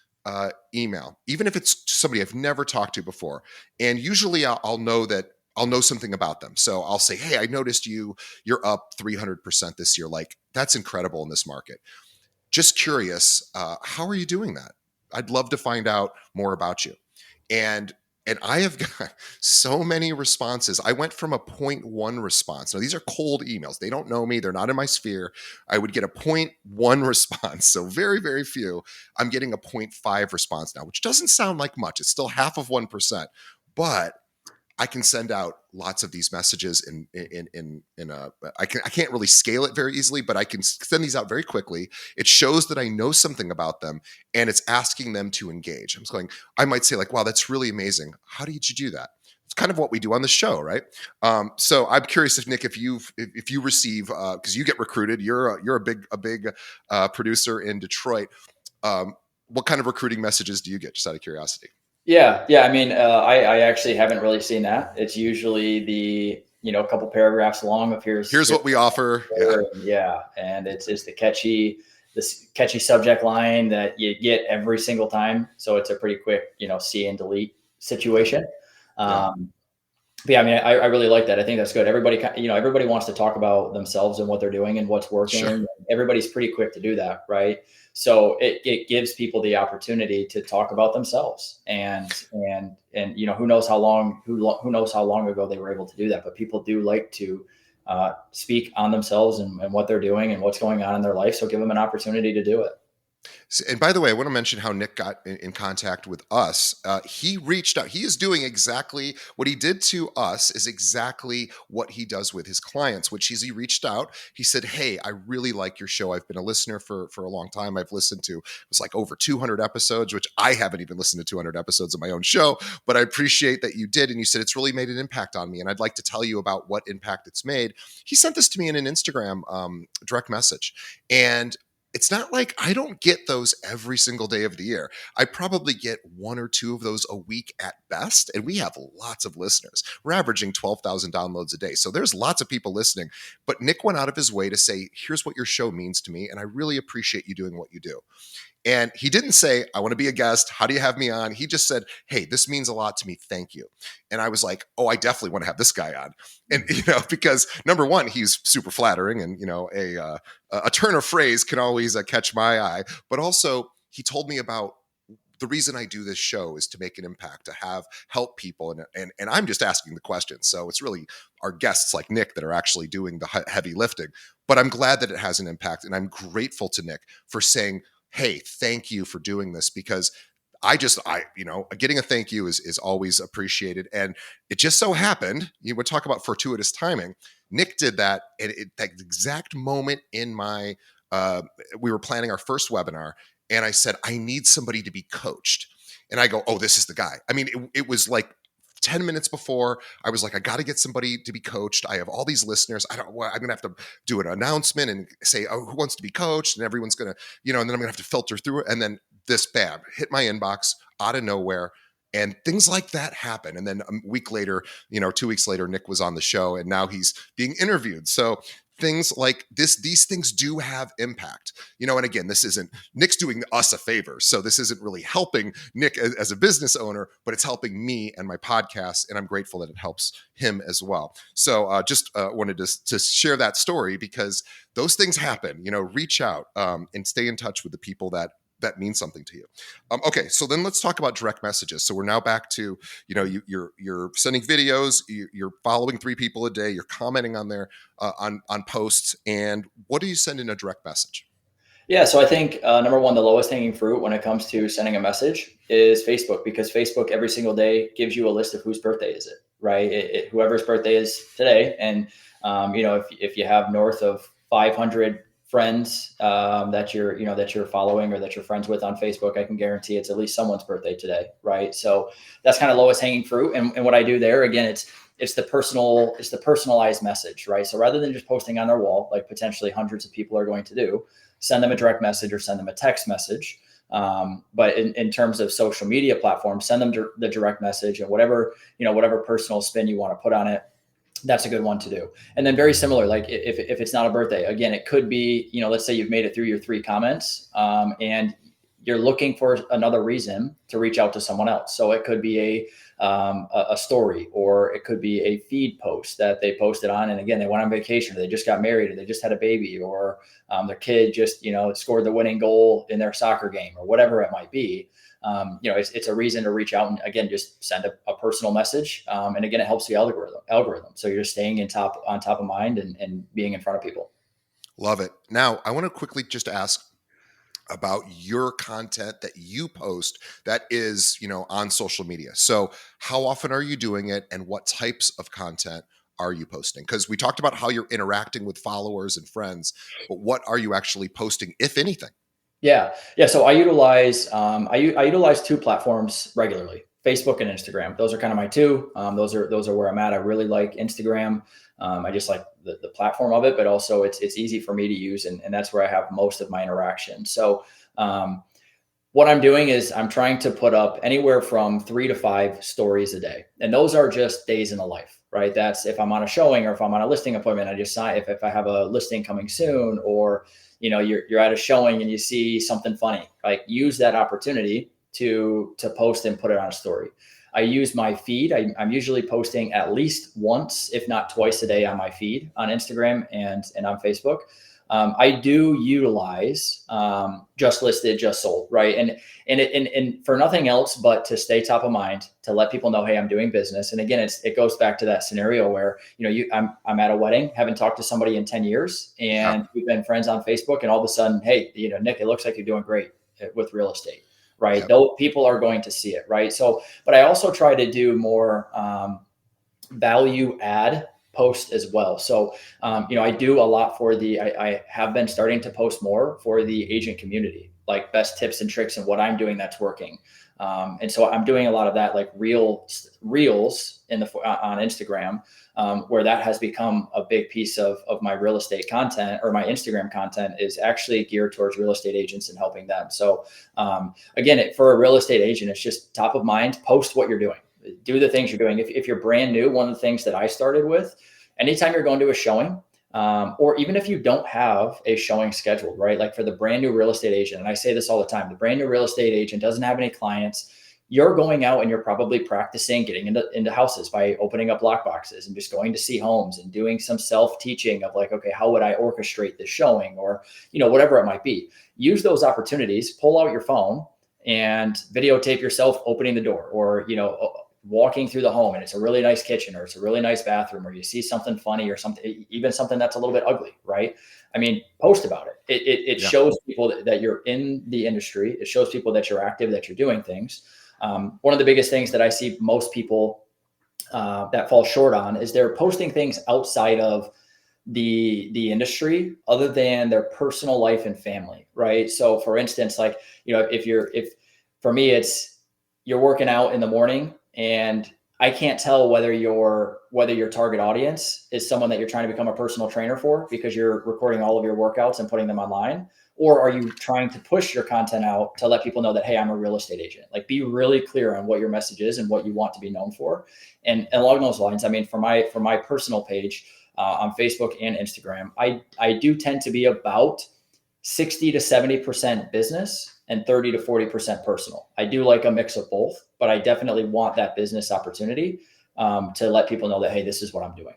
email, even if it's somebody I've never talked to before, and usually I'll know something about them. So I'll say, hey, I noticed you're up 300% this year. Like, that's incredible in this market. Just curious, how are you doing that? I'd love to find out more about you. And I have got so many responses. I went from a 0.1 response. Now, these are cold emails. They don't know me. They're not in my sphere. I would get a 0.1 response. So very, very few. I'm getting a 0.5 response now, which doesn't sound like much. It's still half of 1%. But I can send out lots of these messages I can't really scale it very easily, but I can send these out very quickly. It shows that I know something about them, and it's asking them to engage. I might say like, wow, that's really amazing. How did you do that? It's kind of what we do on the show, right? So I'm curious if Nick, if you receive, because you get recruited, you're a big producer in Detroit. What kind of recruiting messages do you get, just out of curiosity? Yeah. I mean, I actually haven't really seen that. It's usually the a couple paragraphs long of here's what we offer. Yeah, and it's the catchy subject line that you get every single time. So it's a pretty quick see and delete situation. Yeah. But yeah, I mean, I really like that. I think that's good. Everybody wants to talk about themselves and what they're doing and what's working. Sure. Everybody's pretty quick to do that, right? So it gives people the opportunity to talk about themselves, and who knows how long ago they were able to do that. But people do like to speak on themselves and what they're doing and what's going on in their life. So give them an opportunity to do it. And by the way, I want to mention how Nick got in contact with us. He reached out. He is doing exactly what he did to us, is exactly what he does with his clients, which is he reached out. He said, hey, I really like your show. I've been a listener for a long time. I've listened to, it's like over 200 episodes, which I haven't even listened to 200 episodes of my own show, but I appreciate that you did. And you said, it's really made an impact on me. And I'd like to tell you about what impact it's made. He sent this to me in an Instagram direct message. And it's not like I don't get those every single day of the year. I probably get one or two of those a week at best. And we have lots of listeners. We're averaging 12,000 downloads a day. So there's lots of people listening. But Nick went out of his way to say, here's what your show means to me. And I really appreciate you doing what you do. And he didn't say, I want to be a guest. How do you have me on? He just said, hey, this means a lot to me. Thank you. And I was like, oh, I definitely want to have this guy on. And, because number one, he's super flattering and, a turn of phrase can always catch my eye. But also he told me about the reason I do this show is to make an impact, to help people. And I'm just asking the questions. So it's really our guests like Nick that are actually doing the heavy lifting. But I'm glad that it has an impact. And I'm grateful to Nick for saying, hey, thank you for doing this, because getting a thank you is always appreciated. And it just so happened, you would talk about fortuitous timing. Nick did that at that exact moment in we were planning our first webinar. And I said, I need somebody to be coached. And I go, oh, this is the guy. I mean, it was like 10 minutes before. I was like, I got to get somebody to be coached. I have all these listeners. I'm going to have to do an announcement and say, oh, who wants to be coached? And everyone's going to, and then I'm going to have to filter through it. And then this bam hit my inbox out of nowhere. And things like that happen. And then a week later, 2 weeks later, Nick was on the show and now he's being interviewed. So things like these things do have impact, and again, Nick's doing us a favor. So this isn't really helping Nick as a business owner, but it's helping me and my podcast. And I'm grateful that it helps him as well. So just wanted to share that story because those things happen, reach out and stay in touch with the people that means something to you. Okay, so then let's talk about direct messages. So we're now back to, you're sending videos, you're following 3 people a day, you're commenting on their on posts, and what do you send in a direct message? Yeah, so I think number one, the lowest hanging fruit when it comes to sending a message is Facebook, because Facebook every single day gives you a list of whose birthday is it, right? Whoever's birthday is today, and if you have north of 500 friends that you're following or that you're friends with on Facebook, I can guarantee it's at least someone's birthday today, right? So that's kind of lowest hanging fruit. And what I do there, again, it's the personalized message, right? So rather than just posting on their wall, like potentially hundreds of people are going to do, send them a direct message or send them a text message. But in terms of social media platforms, send them the direct message and whatever personal spin you want to put on it. That's a good one to do. And then very similar, like if it's not a birthday, again, it could be, let's say you've made it through your 3 comments and you're looking for another reason to reach out to someone else. So it could be a story, or it could be a feed post that they posted on. And again, they went on vacation, or they just got married, or they just had a baby, or their kid just, scored the winning goal in their soccer game, or whatever it might be. It's a reason to reach out and again, just send a personal message. And again, it helps the algorithm. So you're staying on top of mind and being in front of people. Love it. Now I want to quickly just ask about your content that you post that is, on social media. So how often are you doing it, and what types of content are you posting? Because we talked about how you're interacting with followers and friends, but what are you actually posting, if anything? Yeah. So I utilize 2 platforms regularly: Facebook and Instagram. Those are kind of my 2. Those are where I'm at. I really like Instagram. I just like the platform of it, but also it's easy for me to use, and that's where I have most of my interaction. So what I'm doing is I'm trying to put up anywhere from 3 to 5 stories a day, and those are just days in the life, right? That's if I'm on a showing or if I'm on a listing appointment. I just sign if I have a listing coming soon, or you're at a showing and you see something funny, like use that opportunity to post and put it on a story. I use my feed. I'm usually posting at least once, if not twice a day on my feed on Instagram and on Facebook. I do utilize just listed, just sold, right? And for nothing else but to stay top of mind, to let people know, hey, I'm doing business. And again, it goes back to that scenario where I'm at a wedding, haven't talked to somebody in 10 years, and we've been friends on Facebook, and all of a sudden, hey, Nick, it looks like you're doing great with real estate. Right. Yep. Though people are going to see it. Right. So, but I also try to do more value add posts as well. So, I do a lot for I have been starting to post more for the agent community, like best tips and tricks and what I'm doing that's working. And so I'm doing a lot of that, like reels on Instagram, where that has become a big piece of my real estate content, or my Instagram content is actually geared towards real estate agents and helping them. So again, for a real estate agent, it's just top of mind. Post what you're doing, do the things you're doing. If you're brand new, one of the things that I started with, anytime you're going to a showing, or even if you don't have a showing scheduled, right? Like for the brand new real estate agent, and I say this all the time, the brand new real estate agent doesn't have any clients. You're going out and you're probably practicing getting into houses by opening up lock boxes and just going to see homes and doing some self-teaching of like, okay, how would I orchestrate this showing, or, whatever it might be. Use those opportunities, pull out your phone and videotape yourself opening the door, or, walking through the home and it's a really nice kitchen, or it's a really nice bathroom, or you see something funny or something, even something that's a little bit ugly, right? I mean, post about it. It Yeah. shows people that you're in the industry. It shows people that you're active, that you're doing things. One of the biggest things that I see most people that fall short on is they're posting things outside of the industry, other than their personal life and family, right? So for instance, like, if for me, it's you're working out in the morning, and I can't tell whether your target audience is someone that you're trying to become a personal trainer for, because you're recording all of your workouts and putting them online, or are you trying to push your content out to let people know that, hey, I'm a real estate agent? Like, be really clear on what your message is and what you want to be known for. And along those lines, I mean, for my personal page on Facebook and Instagram, I do tend to be about 60 to 70% business and 30 to 40% personal. I do like a mix of both, but I definitely want that business opportunity to let people know that, hey, this is what I'm doing.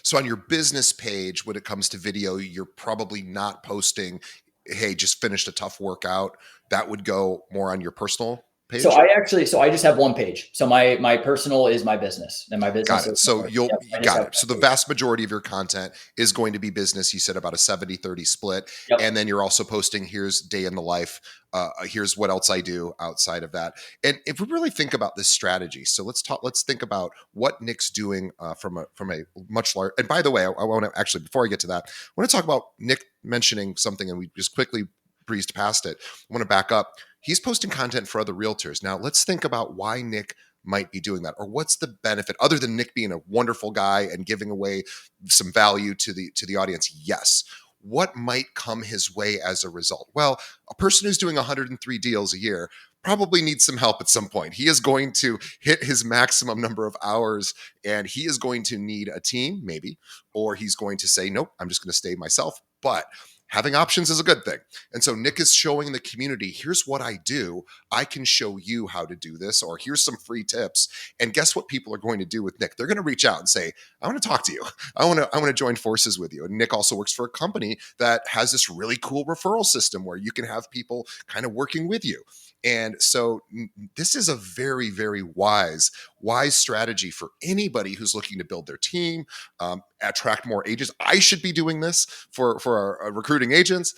So on your business page, when it comes to video, you're probably not posting, hey, just finished a tough workout. That would go more on your personal page. So I just have one page. So my personal is my business, and my business Got it. is So yep, I you just got have it. So that the page. vast majority of your content is going to be business. You said about a 70-30 split. Yep. And then you're also posting, here's day in the life. Here's what else I do outside of that. And if we really think about this strategy, so let's think about what Nick's doing from a much larger. And by the way, I want to actually, before I get to that, I want to talk about Nick mentioning something, and we just quickly breezed past it. I want to back up. He's posting content for other realtors. Now let's think about why Nick might be doing that, or what's the benefit other than Nick being a wonderful guy and giving away some value to the audience. Yes. What might come his way as a result? Well, a person who's doing 103 deals a year probably needs some help at some point. He is going to hit his maximum number of hours, and he is going to need a team, maybe, or he's going to say, nope, I'm just going to stay myself. But having options is a good thing. And so Nick is showing the community, here's what I do. I can show you how to do this, or here's some free tips. And guess what people are going to do with Nick? They're going to reach out and say, I want to talk to you. I want to join forces with you. And Nick also works for a company that has this really cool referral system where you can have people kind of working with you. And so this is a very, very wise strategy for anybody who's looking to build their team, attract more agents. I should be doing this for our recruiting agents.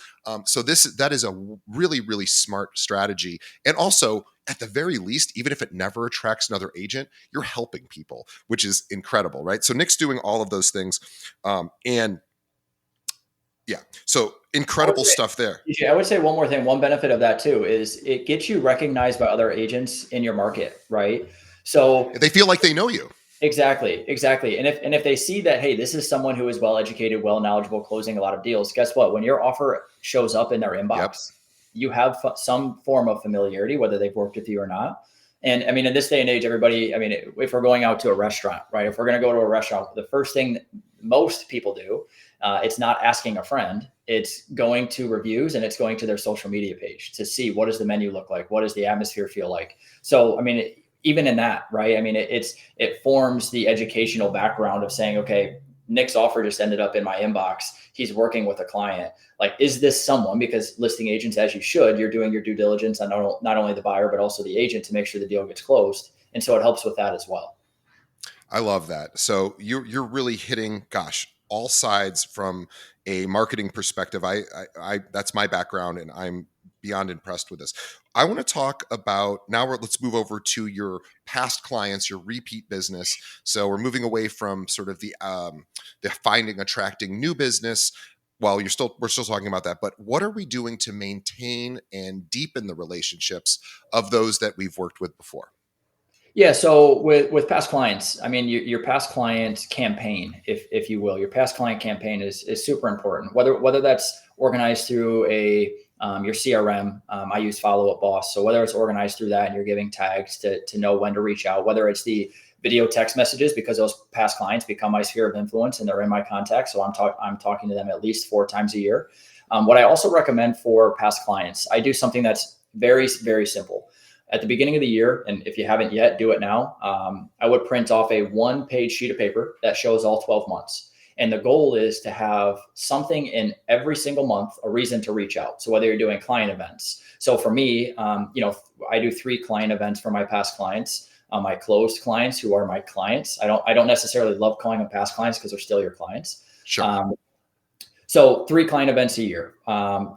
So that is a really, really smart strategy. And also, at the very least, even if it never attracts another agent, you're helping people, which is incredible, right? So Nick's doing all of those things. And yeah, so incredible stuff there. I would say one more thing. One benefit of that too is it gets you recognized by other agents in your market, right? So They feel like they know you. exactly. And if they see that, hey, this is someone who is well educated, well knowledgeable, closing a lot of deals, guess what? When your offer shows up in their inbox, Yep. you have some form of familiarity, whether they've worked with you or not. And I mean, in this day and age, everybody, I mean, if we're going out to a restaurant, right? If we're going to go to a restaurant, the first thing that most people do, it's not asking a friend, it's going to reviews, and it's going to their social media page to see, what does the menu look like? What does the atmosphere feel like? So, I mean, even in that, right? I mean, it forms the educational background of saying, okay, Nick's offer just ended up in my inbox. He's working with a client. Like, is this someone? Because listing agents, as you should, you're doing your due diligence on not only the buyer, but also the agent to make sure the deal gets closed. And so it helps with that as well. I love that. So you're really hitting, gosh, all sides from a marketing perspective. I that's my background, and I'm beyond impressed with this. I want to talk about now. Let's move over to your past clients, your repeat business. So we're moving away from sort of the finding, attracting new business. well, we're still talking about that, but what are we doing to maintain and deepen the relationships of those that we've worked with before? Yeah. So with past clients, I mean, your past client campaign, if you will, your past client campaign is super important. Whether that's organized through your CRM, I use Follow Up Boss. So whether it's organized through that and you're giving tags to know when to reach out, whether it's the video text messages, because those past clients become my sphere of influence and they're in my contacts. So I'm talking to them at least 4 times a year. What I also recommend for past clients, I do something that's very, very simple. At the beginning of the year, and if you haven't yet, do it now. I would print off a 1-page sheet of paper that shows all 12 months. And the goal is to have something in every single month, a reason to reach out. So whether you're doing client events. So for me, I do 3 client events for my past clients, my closed clients who are my clients. I don't necessarily love calling them past clients because they're still your clients. Sure. So 3 client events a year,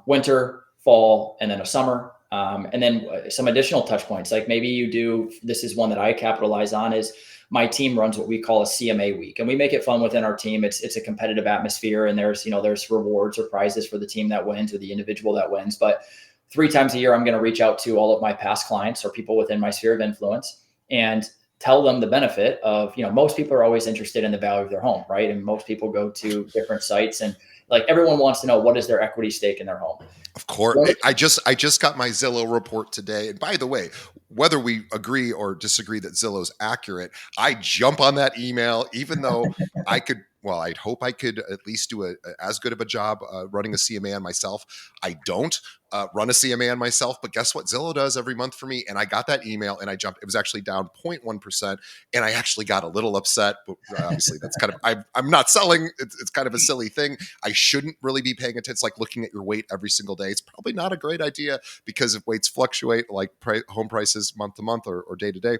winter, fall, and then a summer. And then some additional touch points, like maybe you do, this is one that I capitalize on, is my team runs what we call a CMA week, and we make it fun within our team. It's a competitive atmosphere, and there's rewards or prizes for the team that wins or the individual that wins. But 3 times a year, I'm going to reach out to all of my past clients or people within my sphere of influence and tell them the benefit of, most people are always interested in the value of their home, right? And most people go to different sites, and like everyone wants to know, what is their equity stake in their home? Of course. I just got my Zillow report today. And by the way, whether we agree or disagree that Zillow's accurate, I jump on that email, even though I'd hope I could at least do as good of a job running a CMA on myself. I don't run a CMA on myself, but guess what? Zillow does every month for me. And I got that email and I jumped. It was actually down 0.1%. And I actually got a little upset. But obviously, that's kind of, I'm not selling. It's kind of a silly thing. I shouldn't really be paying attention. It's like looking at your weight every single day. It's probably not a great idea because if weights fluctuate like home prices month to month or day to day,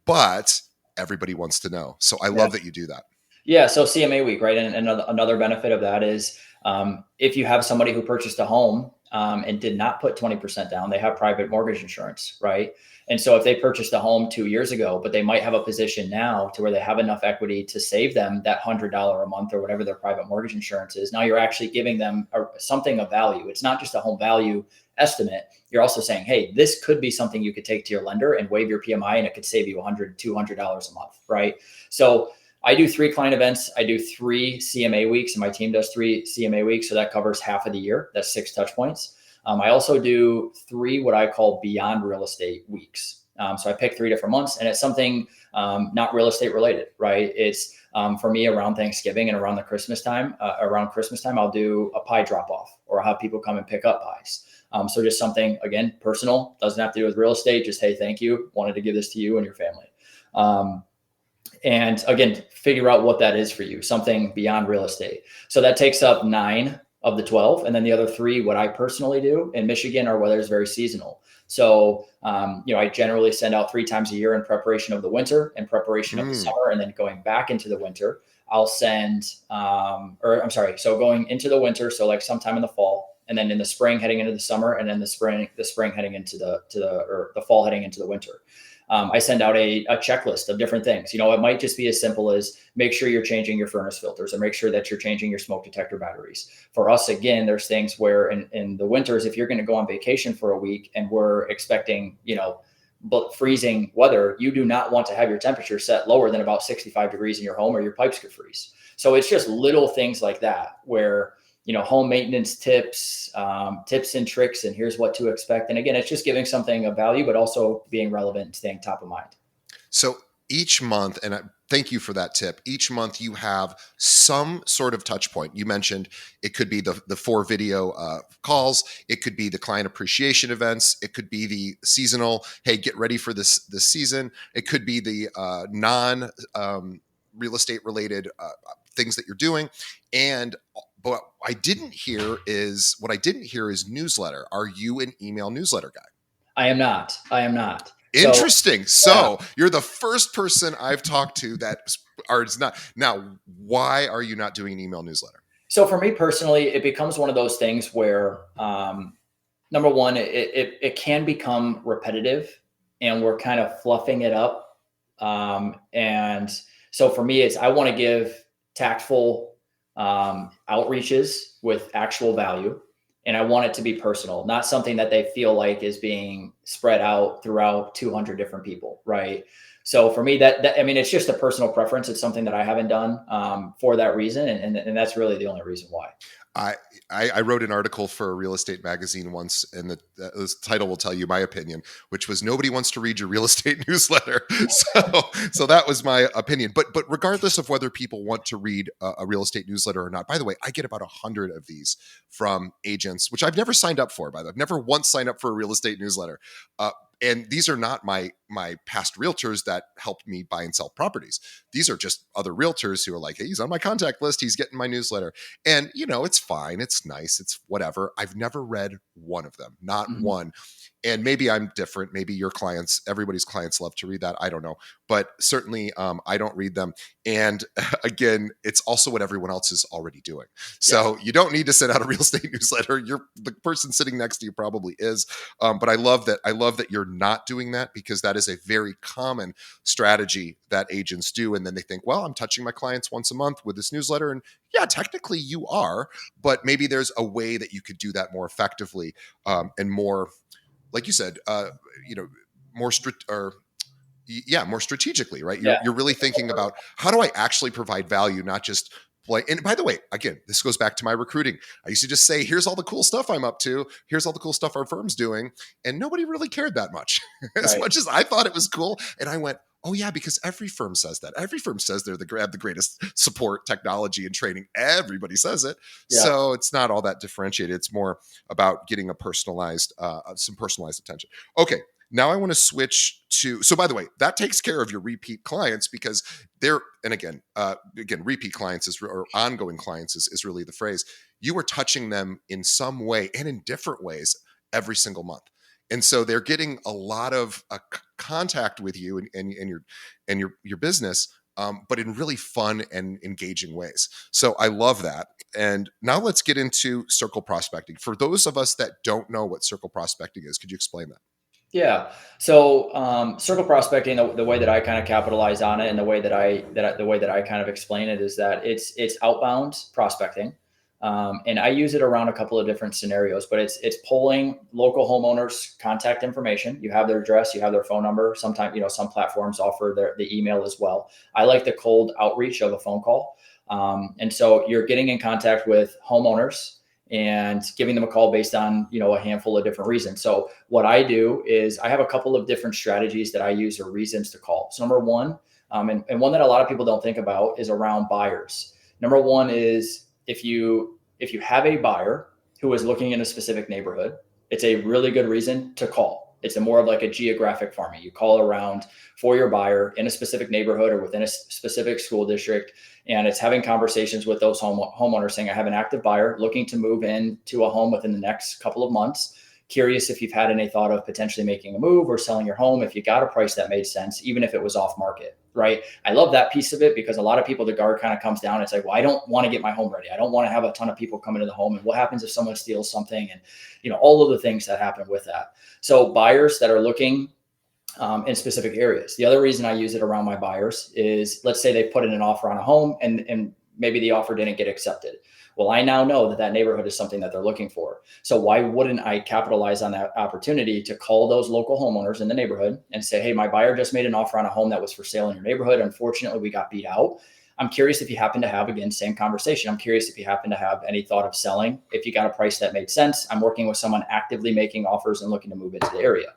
but everybody wants to know. So I love that you do that. Yeah. So CMA week, right? And another benefit of that is if you have somebody who purchased a home and did not put 20% down, they have private mortgage insurance, right? And so if they purchased a home 2 years ago, but they might have a position now to where they have enough equity to save them that $100 a month or whatever their private mortgage insurance is, now you're actually giving them something of value. It's not just a home value estimate. You're also saying, hey, this could be something you could take to your lender and waive your PMI, and it could save you $100, $200 a month, right? So I do 3 client events. I do 3 CMA weeks, and my team does 3 CMA weeks. So that covers half of the year. That's 6 touch points. I also do 3 what I call beyond real estate weeks. So I pick 3 different months, and it's something not real estate related, right? It's for me around Thanksgiving and around the Christmas time. Around Christmas time, I'll do a pie drop off, or I'll have people come and pick up pies. So just something, again, personal, doesn't have to do with real estate. Just, hey, thank you. Wanted to give this to you and your family. And again, figure out what that is for you, something beyond real estate. So that takes up 9 of the 12. And then the other 3, what I personally do in Michigan, our weather is very seasonal. So, I generally send out 3 times a year in preparation of the winter, in preparation of the summer, and then going back into the winter, I'll send, so going into the winter. So like sometime in the fall, and then in the spring heading into the summer, and then the spring heading into the fall heading into the winter. I send out a checklist of different things. It might just be as simple as make sure you're changing your furnace filters and make sure that you're changing your smoke detector batteries. For us, again, there's things where in the winters, if you're going to go on vacation for a week and we're expecting, freezing weather, you do not want to have your temperature set lower than about 65 degrees in your home, or your pipes could freeze. So it's just little things like that where, home maintenance tips and tricks, and here's what to expect. And again, it's just giving something of value, but also being relevant and staying top of mind. So each month, and thank you for that tip, each month you have some sort of touch point. You mentioned it could be the 4 video calls. It could be the client appreciation events. It could be the seasonal, hey, get ready for this season. It could be the non real estate related things that you're doing. But what I didn't hear is newsletter. Are you an email newsletter guy? I am not. Interesting. So you're the first person I've talked to that is not. Now, why are you not doing an email newsletter? So for me personally, it becomes one of those things where, number one, it can become repetitive, and we're kind of fluffing it up. And so for me, I want to give tactful, outreaches with actual value. And I want it to be personal, not something that they feel like is being spread out throughout 200 different people. Right. So for me, I mean, it's just a personal preference. It's something that I haven't done for that reason. And that's really the only reason why. I, I wrote an article for a real estate magazine once, and the title will tell you my opinion, which was nobody wants to read your real estate newsletter. So that was my opinion. But regardless of whether people want to read a real estate newsletter or not, by the way, I get about 100 of these from agents, which I've never signed up for. By the way, I've never once signed up for a real estate newsletter. And these are not my past realtors that helped me buy and sell properties. These are just other realtors who are like, hey, he's on my contact list. He's getting my newsletter. And, it's fine. It's nice. It's whatever. I've never read one of them, not one. And maybe I'm different. Maybe your clients, everybody's clients love to read that. I don't know. But certainly I don't read them. And again, it's also what everyone else is already doing. So you don't need to send out a real estate newsletter. The person sitting next to you probably is. But I love that you're not doing that, because that is a very common strategy that agents do. And then they think, well, I'm touching my clients once a month with this newsletter. And yeah, technically you are, but maybe there's a way that you could do that more effectively and more, like you said, more more strategically, right? You're really thinking about, how do I actually provide value, not just play. And by the way, again, this goes back to my recruiting. I used to just say, here's all the cool stuff I'm up to. Here's all the cool stuff our firm's doing. And nobody really cared that much as much as I thought it was cool. And I went, oh yeah, because every firm says that. Every firm says they're have the greatest support, technology, and training. Everybody says it. Yeah. So it's not all that differentiated. It's more about getting a personalized, some personalized attention. Okay. Now I want to switch to, so by the way, that takes care of your repeat clients, because they're, and again, repeat clients or ongoing clients is really the phrase. You are touching them in some way and in different ways every single month. And so they're getting a lot of contact with you and your business, but in really fun and engaging ways. So I love that. And now let's get into circle prospecting. For those of us that don't know what circle prospecting is, could you explain that? Yeah. So circle prospecting, the way that I kind of capitalize on it, and the way that I kind of explain it, is that it's outbound prospecting. And I use it around a couple of different scenarios, but it's pulling local homeowners' contact information. You have their address, you have their phone number. Sometimes, some platforms offer the email as well. I like the cold outreach of a phone call. And so you're getting in contact with homeowners and giving them a call based on, a handful of different reasons. So what I do is I have a couple of different strategies that I use, or reasons to call. So number one, and one that a lot of people don't think about, is around buyers. Number one is, if you have a buyer who is looking in a specific neighborhood, it's a really good reason to call. It's more of like a geographic farming. You call around for your buyer in a specific neighborhood or within a specific school district. And it's having conversations with those homeowners saying, I have an active buyer looking to move into a home within the next couple of months. Curious if you've had any thought of potentially making a move or selling your home, if you got a price that made sense, even if it was off market, right? I love that piece of it, because a lot of people, the guard kind of comes down. It's like, well, I don't want to get my home ready. I don't want to have a ton of people come into the home. And what happens if someone steals something? And, all of the things that happen with that. So buyers that are looking in specific areas. The other reason I use it around my buyers is, let's say they put in an offer on a home and maybe the offer didn't get accepted. Well, I now know that neighborhood is something that they're looking for. So why wouldn't I capitalize on that opportunity to call those local homeowners in the neighborhood and say, hey, my buyer just made an offer on a home that was for sale in your neighborhood. Unfortunately, we got beat out. I'm curious if you happen to have, again, same conversation. I'm curious if you happen to have any thought of selling, if you got a price that made sense. I'm working with someone actively making offers and looking to move into the area.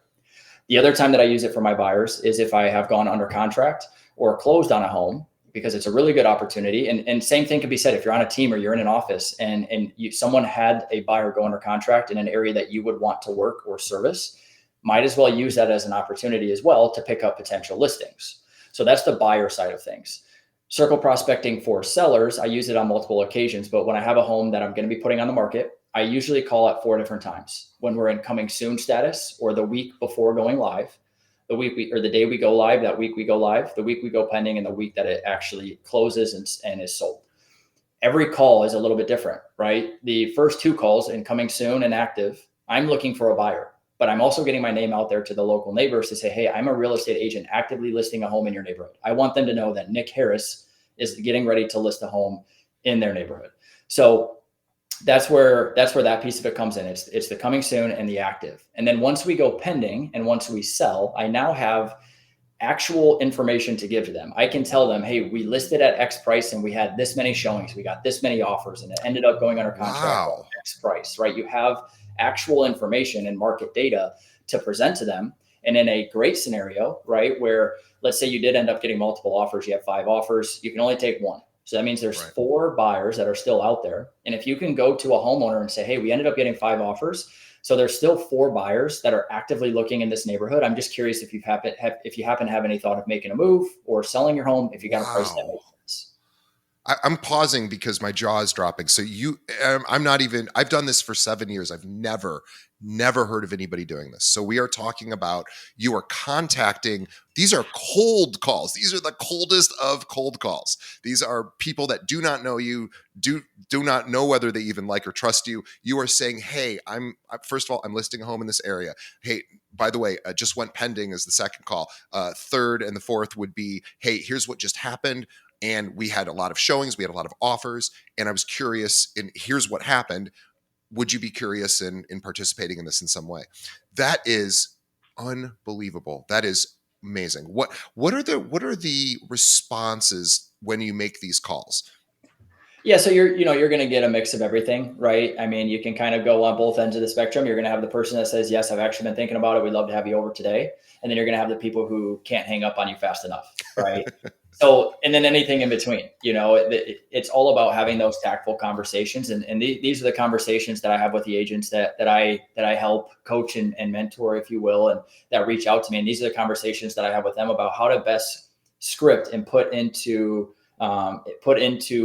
The other time that I use it for my buyers is if I have gone under contract or closed on a home, because it's a really good opportunity. And same thing can be said if you're on a team or you're in an office and someone had a buyer go under contract in an area that you would want to work or service, might as well use that as an opportunity as well to pick up potential listings. So that's the buyer side of things. Circle prospecting for sellers, I use it on multiple occasions, but when I have a home that I'm going to be putting on the market, I usually call at 4 different times: when we're in coming soon status, or the week before going live, the day we go live, that week we go live, the week we go pending, and the week that it actually closes and is sold. Every call is a little bit different, right? The first 2 calls, in coming soon and active, I'm looking for a buyer, but I'm also getting my name out there to the local neighbors to say, hey, I'm a real estate agent actively listing a home in your neighborhood. I want them to know that Nick Harris is getting ready to list a home in their neighborhood. So that's where that piece of it comes in. It's the coming soon and the active. And then once we go pending and once we sell, I now have actual information to give to them. I can tell them, hey, we listed at X price and we had this many showings, we got this many offers, and it ended up going under contract Wow. at X price, right? You have actual information and market data to present to them. And in a great scenario, right, where let's say you did end up getting multiple offers, you have 5 offers, you can only take one. So that means there's Right. 4 buyers that are still out there. And if you can go to a homeowner and say, hey, we ended up getting 5 offers, so there's still 4 buyers that are actively looking in this neighborhood. I'm just curious if you happen to have any thought of making a move or selling your home, if you got a price that Wow. makes sense. I'm pausing because my jaw is dropping. So I'm not even, I've done this for 7 years. I've never heard of anybody doing this. So we are talking about, you are contacting, these are cold calls. These are the coldest of cold calls. These are people that do not know you, do not know whether they even like or trust you. You are saying, hey, first of all, I'm listing a home in this area. Hey, by the way, just went pending as the second call. Third and the fourth would be, hey, here's what just happened. And we had a lot of showings, we had a lot of offers, and I was curious, and here's what happened. Would you be curious in participating in this in some way? That is unbelievable. That is amazing. What are the responses when you make these calls? Yeah, so you're going to get a mix of everything, right? I mean, you can kind of go on both ends of the spectrum. You're going to have the person that says, "Yes, I've actually been thinking about it. We'd love to have you over today," and then you're going to have the people who can't hang up on you fast enough, right? So, and then anything in between. It's all about having those tactful conversations, and these are the conversations that I have with the agents that I help coach and mentor, if you will, and that reach out to me. And these are the conversations that I have with them about how to best script and put into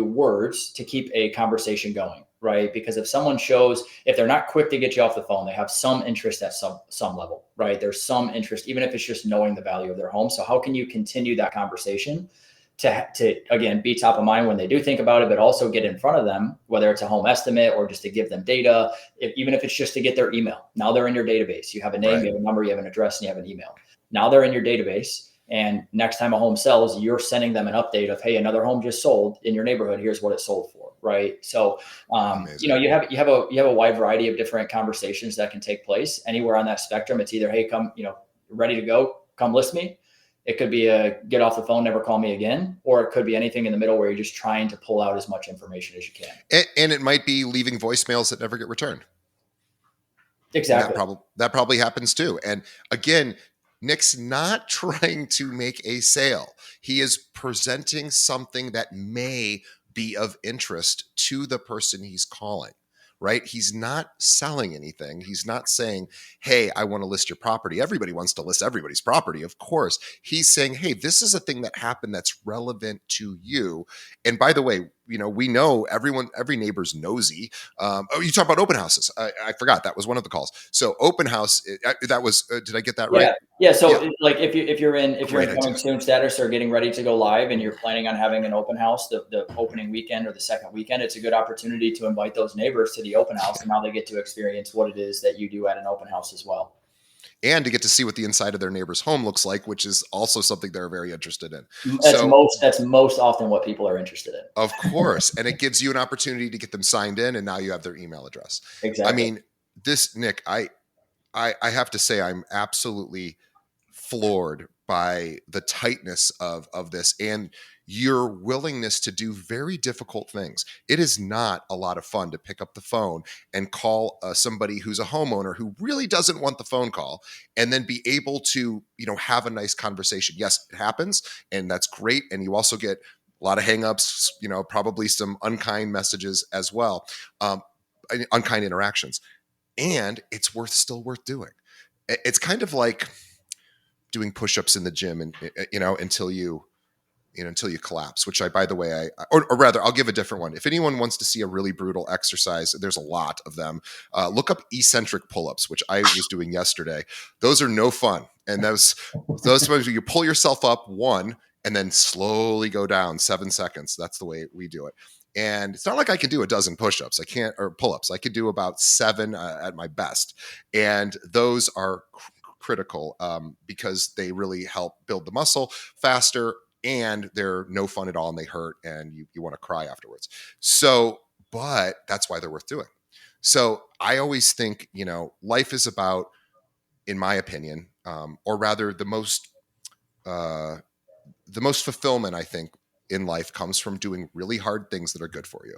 words to keep a conversation going, right? Because if they're not quick to get you off the phone, they have some interest at some level, right? There's some interest, even if it's just knowing the value of their home. So how can you continue that conversation to again, be top of mind when they do think about it, but also get in front of them, whether it's a home estimate or just to give them data, even if it's just to get their email. Now they're in your database. You have a name, Right. you have a number, you have an address, and you have an email. Now they're in your database. And next time a home sells, you're sending them an update of, hey, another home just sold in your neighborhood. Here's what it sold for, right? So, Amazing. you have a wide variety of different conversations that can take place anywhere on that spectrum. It's either, hey, come, ready to go, come list me. It could be a get off the phone, never call me again, or it could be anything in the middle where you're just trying to pull out as much information as you can. And it might be leaving voicemails that never get returned. And Exactly. that probably happens too. And again, Nick's not trying to make a sale. He is presenting something that may be of interest to the person he's calling, right? He's not selling anything. He's not saying, hey, I want to list your property. Everybody wants to list everybody's property, of course. He's saying, hey, this is a thing that happened that's relevant to you. And by the way, we know every neighbor's nosy. You talk about open houses. I forgot that was one of the calls. So open house, that was, did I get that right? Yeah. So Yeah. like if you're in Great coming idea. soon status or getting ready to go live and you're planning on having an open house, the opening weekend or the second weekend, it's a good opportunity to invite those neighbors to the open house. And now they get to experience what it is that you do at an open house as well. And to get to see what the inside of their neighbor's home looks like, which is also something they're very interested in. That's So, most often what people are interested in. of course, and it gives you an opportunity to get them signed in, and now you have their email address. I Exactly. mean, this, Nick, I have to say I'm absolutely floored by the tightness of this and your willingness to do very difficult things. It is not a lot of fun to pick up the phone and call somebody who's a homeowner who really doesn't want the phone call and then be able to, have a nice conversation. Yes, it happens, and that's great. And you also get a lot of hangups, probably some unkind messages as well, unkind interactions, and it's still worth doing. It's kind of like doing push-ups in the gym and until you collapse, which by the way, or rather I'll give a different one. If anyone wants to see a really brutal exercise, there's a lot of them. Look up eccentric pull-ups, which I was doing yesterday. Those are no fun. And those ones you pull yourself up one and then slowly go down 7 seconds. That's the way we do it. And it's not like I can do a dozen push-ups. Or pull-ups. I could do about 7 at my best. And those are critical because they really help build the muscle faster, and they're no fun at all and they hurt and you want to cry afterwards. So, but that's why they're worth doing. So I always think, life is about, in my opinion, or rather uh, the most fulfillment, I think, in life comes from doing really hard things that are good for you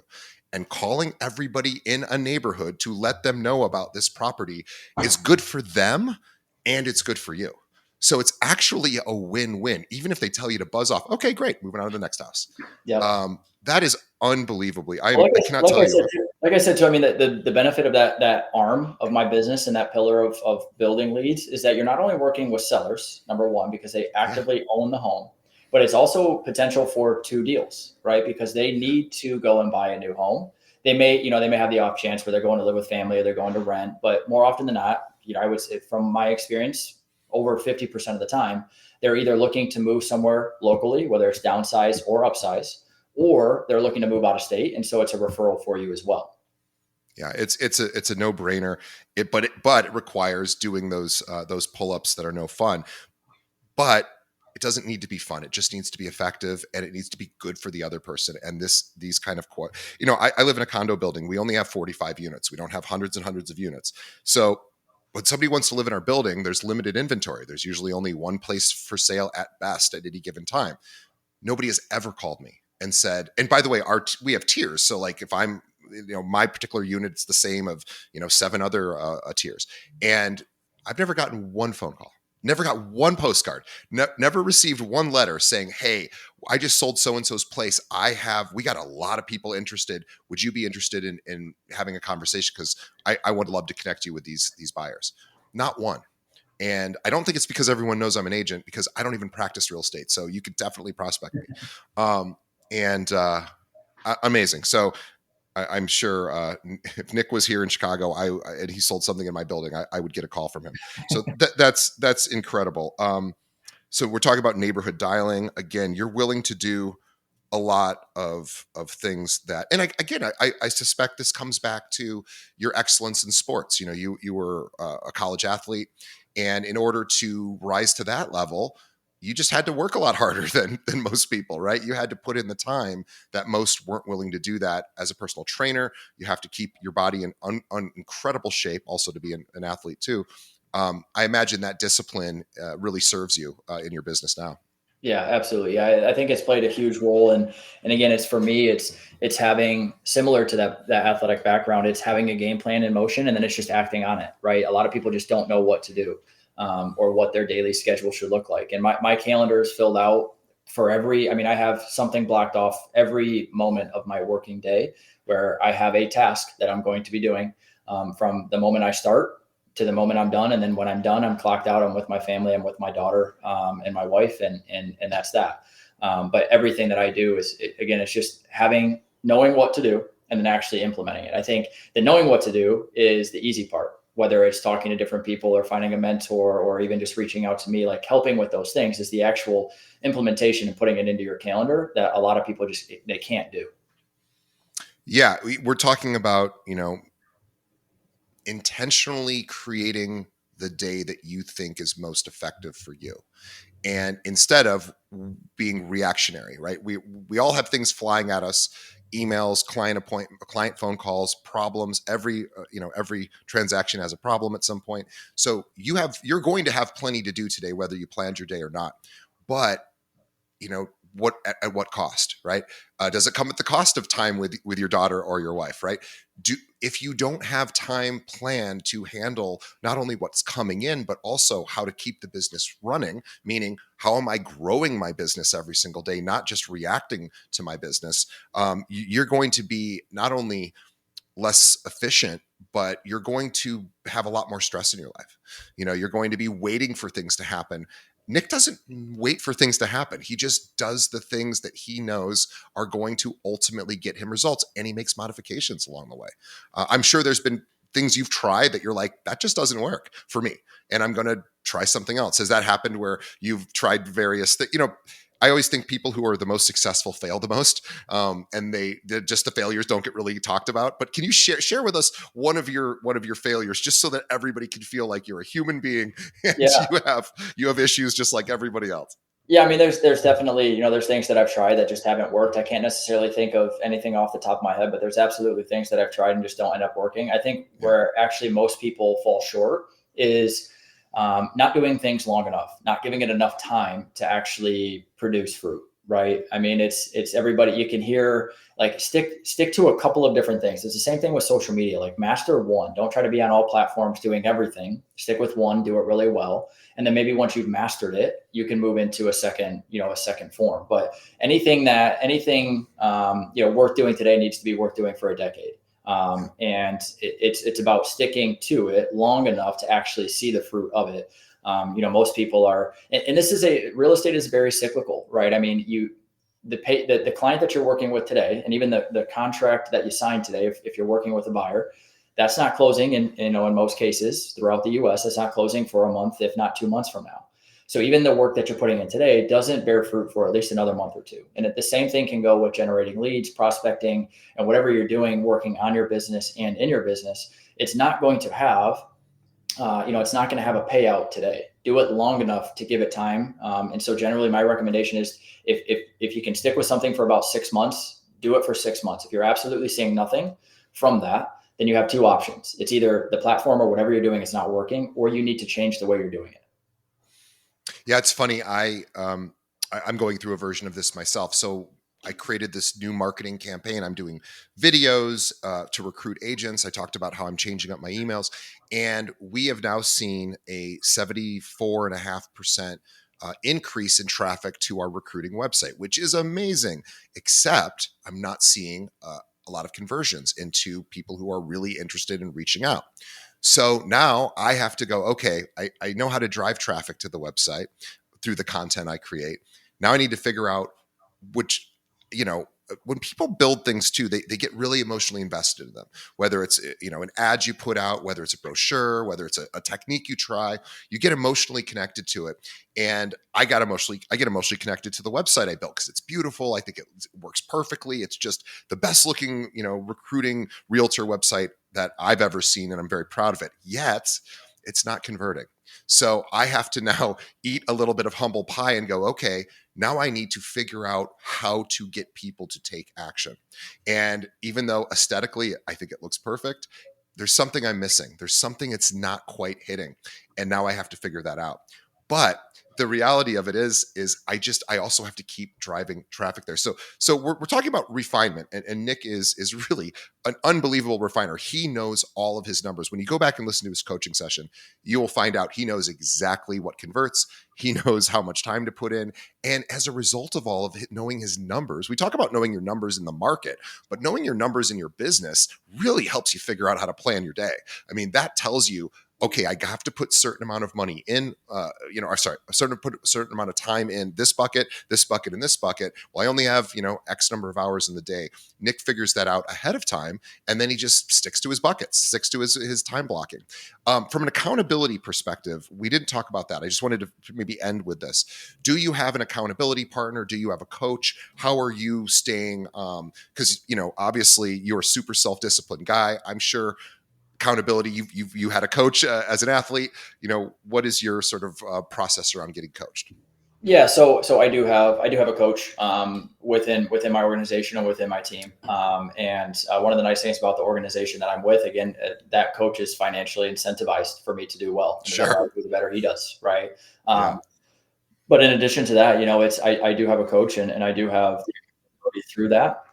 and calling everybody in a neighborhood to let them know about this property is good for them and it's good for you. So it's actually a win-win. Even if they tell you to buzz off, okay, great, moving on to the next house. Yep. That is unbelievably. Well, I cannot tell you. like I said, too, I mean, the benefit of that arm of my business and that pillar of building leads is that you're not only working with sellers, number one, because they Yeah, actively own the home, but it's also potential for two deals, right? Because they need to go and buy a new home. They may have the off chance where they're going to live with family or they're going to rent, but more often than not, I would say from my experience, over 50% of the time, they're either looking to move somewhere locally, whether it's downsize or upsize, or they're looking to move out of state, and so it's a referral for you as well. yeah, it's a no brainer. But it requires doing those pull ups that are no fun. But it doesn't need to be fun. It just needs to be effective and it needs to be good for the other person. And these kind of, I live in a condo building. We only have 45 units. We don't have hundreds and hundreds of units. So when somebody wants to live in our building, there's limited inventory. There's usually only one place for sale at best at any given time. Nobody has ever called me and said, and by the way, we have tiers. So like if I'm, my particular unit, it's the same of, 7 other tiers. And I've never gotten one phone call. Never got one postcard. Never received one letter saying, "Hey, I just sold so and so's place. We got a lot of people interested. Would you be interested in having a conversation? Because I would love to connect you with these buyers." Not one. And I don't think it's because everyone knows I'm an agent, because I don't even practice real estate. So you could definitely prospect me. And amazing. So I'm sure if Nick was here in Chicago, and he sold something in my building, I would get a call from him. So that's incredible. So we're talking about neighborhood dialing. Again, you're willing to do a lot of things that, and I suspect this comes back to your excellence in sports. You were a college athlete, and in order to rise to that level, you just had to work a lot harder than most people, right? You had to put in the time that most weren't willing to do. That as a personal trainer, you have to keep your body in incredible shape, also to be an athlete too. I imagine that discipline really serves you in your business now. Yeah, absolutely. I think it's played a huge role, and again, it's for me, it's having similar to that athletic background. It's having a game plan in motion, and then it's just acting on it. Right. A lot of people just don't know what to do, or what their daily schedule should look like. And my calendar is filled out for every. I mean, I have something blocked off every moment of my working day where I have a task that I'm going to be doing, from the moment I start to the moment I'm done. And then when I'm done, I'm clocked out. I'm with my family. I'm with my daughter, and my wife, and that's that. But everything that I do again, it's just knowing what to do and then actually implementing it. I think that knowing what to do is the easy part, whether it's talking to different people or finding a mentor or even just reaching out to me, like helping with those things, is the actual implementation and putting it into your calendar that a lot of people they can't do. Yeah, we're talking about, intentionally creating the day that you think is most effective for you, and instead of being reactionary, right? We all have things flying at us: emails, client phone calls, problems. Every transaction has a problem at some point. So you're going to have plenty to do today, whether you planned your day or not. But what at what cost, right? Does it come at the cost of time with your daughter or your wife, right? If you don't have time planned to handle not only what's coming in but also how to keep the business running, meaning how am I growing my business every single day, not just reacting to my business, you're going to be not only less efficient, but you're going to have a lot more stress in your life. You're going to be waiting for things to happen. Nick doesn't wait for things to happen. He just does the things that he knows are going to ultimately get him results, and he makes modifications along the way. I'm sure there's been things you've tried that you're like, that just doesn't work for me, and I'm going to try something else. Has that happened where you've tried various things? I always think people who are the most successful fail the most, and just the failures don't get really talked about. But can you share with us one of your failures, just so that everybody can feel like you're a human being and Yeah. you have issues just like everybody else? Yeah, I mean, there's definitely, there's things that I've tried that just haven't worked. I can't necessarily think of anything off the top of my head, but there's absolutely things that I've tried and just don't end up working. I think Yeah. where actually most people fall short is not doing things long enough, not giving it enough time to actually produce fruit. Right. I mean, it's everybody. You can hear like stick to a couple of different things. It's the same thing with social media. Like master one. Don't try to be on all platforms doing everything. Stick with one. Do it really well, and then maybe once you've mastered it, you can move into a second form. But anything worth doing today needs to be worth doing for a decade. And it's about sticking to it long enough to actually see the fruit of it. Most people are, and this is real estate is very cyclical, right? I mean, the client that you're working with today, and even the contract that you signed today, if you're working with a buyer, that's not closing in most cases throughout the US, it's not closing for a month, if not 2 months from now. So even the work that you're putting in today doesn't bear fruit for at least another month or two. And the same thing can go with generating leads, prospecting, and whatever you're doing, working on your business and in your business. It's not going to have it's not going to have a payout today. Do it long enough to give it time. And so generally my recommendation is if you can stick with something for about 6 months, do it for 6 months. If you're absolutely seeing nothing from that, then you have two options. It's either the platform or whatever you're doing is not working, or you need to change the way you're doing it. Yeah, it's funny. I'm going through a version of this myself. So I created this new marketing campaign. I'm doing videos to recruit agents. I talked about how I'm changing up my emails, and we have now seen a 74.5% increase in traffic to our recruiting website, which is amazing. Except I'm not seeing a lot of conversions into people who are really interested in reaching out. So now I have to go, okay, I know how to drive traffic to the website through the content I create. Now I need to figure out which, when people build things too, they get really emotionally invested in them, whether it's, an ad you put out, whether it's a brochure, whether it's a technique you try, you get emotionally connected to it. And I get emotionally connected to the website I built because it's beautiful. I think it works perfectly. It's just the best looking, recruiting realtor website that I've ever seen. And I'm very proud of it. Yet it's not converting. So I have to now eat a little bit of humble pie and go, okay, now I need to figure out how to get people to take action. And even though aesthetically, I think it looks perfect, there's something I'm missing. There's something it's not quite hitting. And now I have to figure that out. But the reality of it is I also have to keep driving traffic there. So we're talking about refinement, and Nick is really an unbelievable refiner. He knows all of his numbers. When you go back and listen to his coaching session, you will find out he knows exactly what converts. He knows how much time to put in. And as a result of all of it, knowing his numbers, we talk about knowing your numbers in the market, but knowing your numbers in your business really helps you figure out how to plan your day. I mean, that tells you, okay, I have to put certain amount of money in, put a certain amount of time in this bucket, and this bucket. Well, I only have, X number of hours in the day. Nick figures that out ahead of time, and then he just sticks to his buckets, sticks to his time blocking. From an accountability perspective, we didn't talk about that. I just wanted to maybe end with this. Do you have an accountability partner? Do you have a coach? How are you staying? Because, obviously you're a super self-disciplined guy. I'm sure accountability, you had a coach as an athlete. What is your sort of process around getting coached? Yeah, so I do have a coach within my organization and within my team. And one of the nice things about the organization that I'm with, again, that coach is financially incentivized for me to do well. And the better Sure. I do, the better he does, right? Yeah. But in addition to that, I do have a coach, and I do have the accountability through that.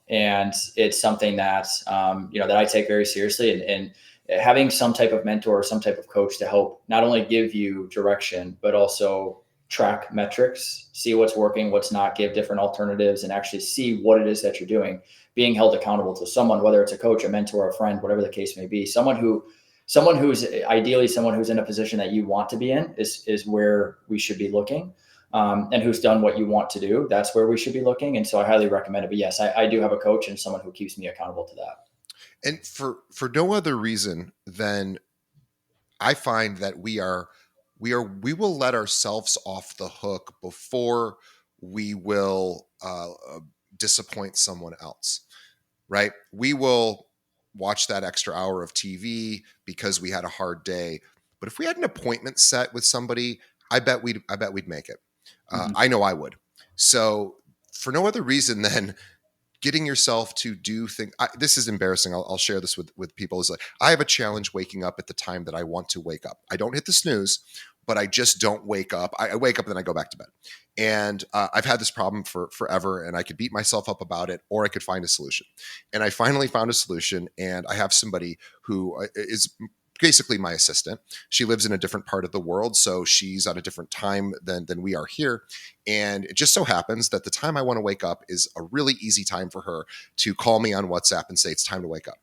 And it's something that that I take very seriously, and having some type of mentor or some type of coach to help not only give you direction but also track metrics, see what's working, what's not, give different alternatives, and actually see what it is that you're doing, being held accountable to someone, whether it's a coach, a mentor, a friend, whatever the case may be. Someone who's ideally someone who's in a position that you want to be in is where we should be looking. And who's done what you want to do, that's where we should be looking. And so I highly recommend it. But yes, I do have a coach and someone who keeps me accountable to that. And for no other reason than I find that we will let ourselves off the hook before we will disappoint someone else, right? We will watch that extra hour of TV because we had a hard day. But if we had an appointment set with somebody, I bet we'd make it. I know I would. So for no other reason than getting yourself to do things. This is embarrassing. I'll share this with people. Is like, I have a challenge waking up at the time that I want to wake up. I don't hit the snooze, but I just don't wake up. I wake up and then I go back to bed. And I've had this problem for forever, and I could beat myself up about it, or I could find a solution. And I finally found a solution, and I have somebody who is basically my assistant. She lives in a different part of the world, so she's on a different time than we are here. And it just so happens that the time I want to wake up is a really easy time for her to call me on WhatsApp and say it's time to wake up.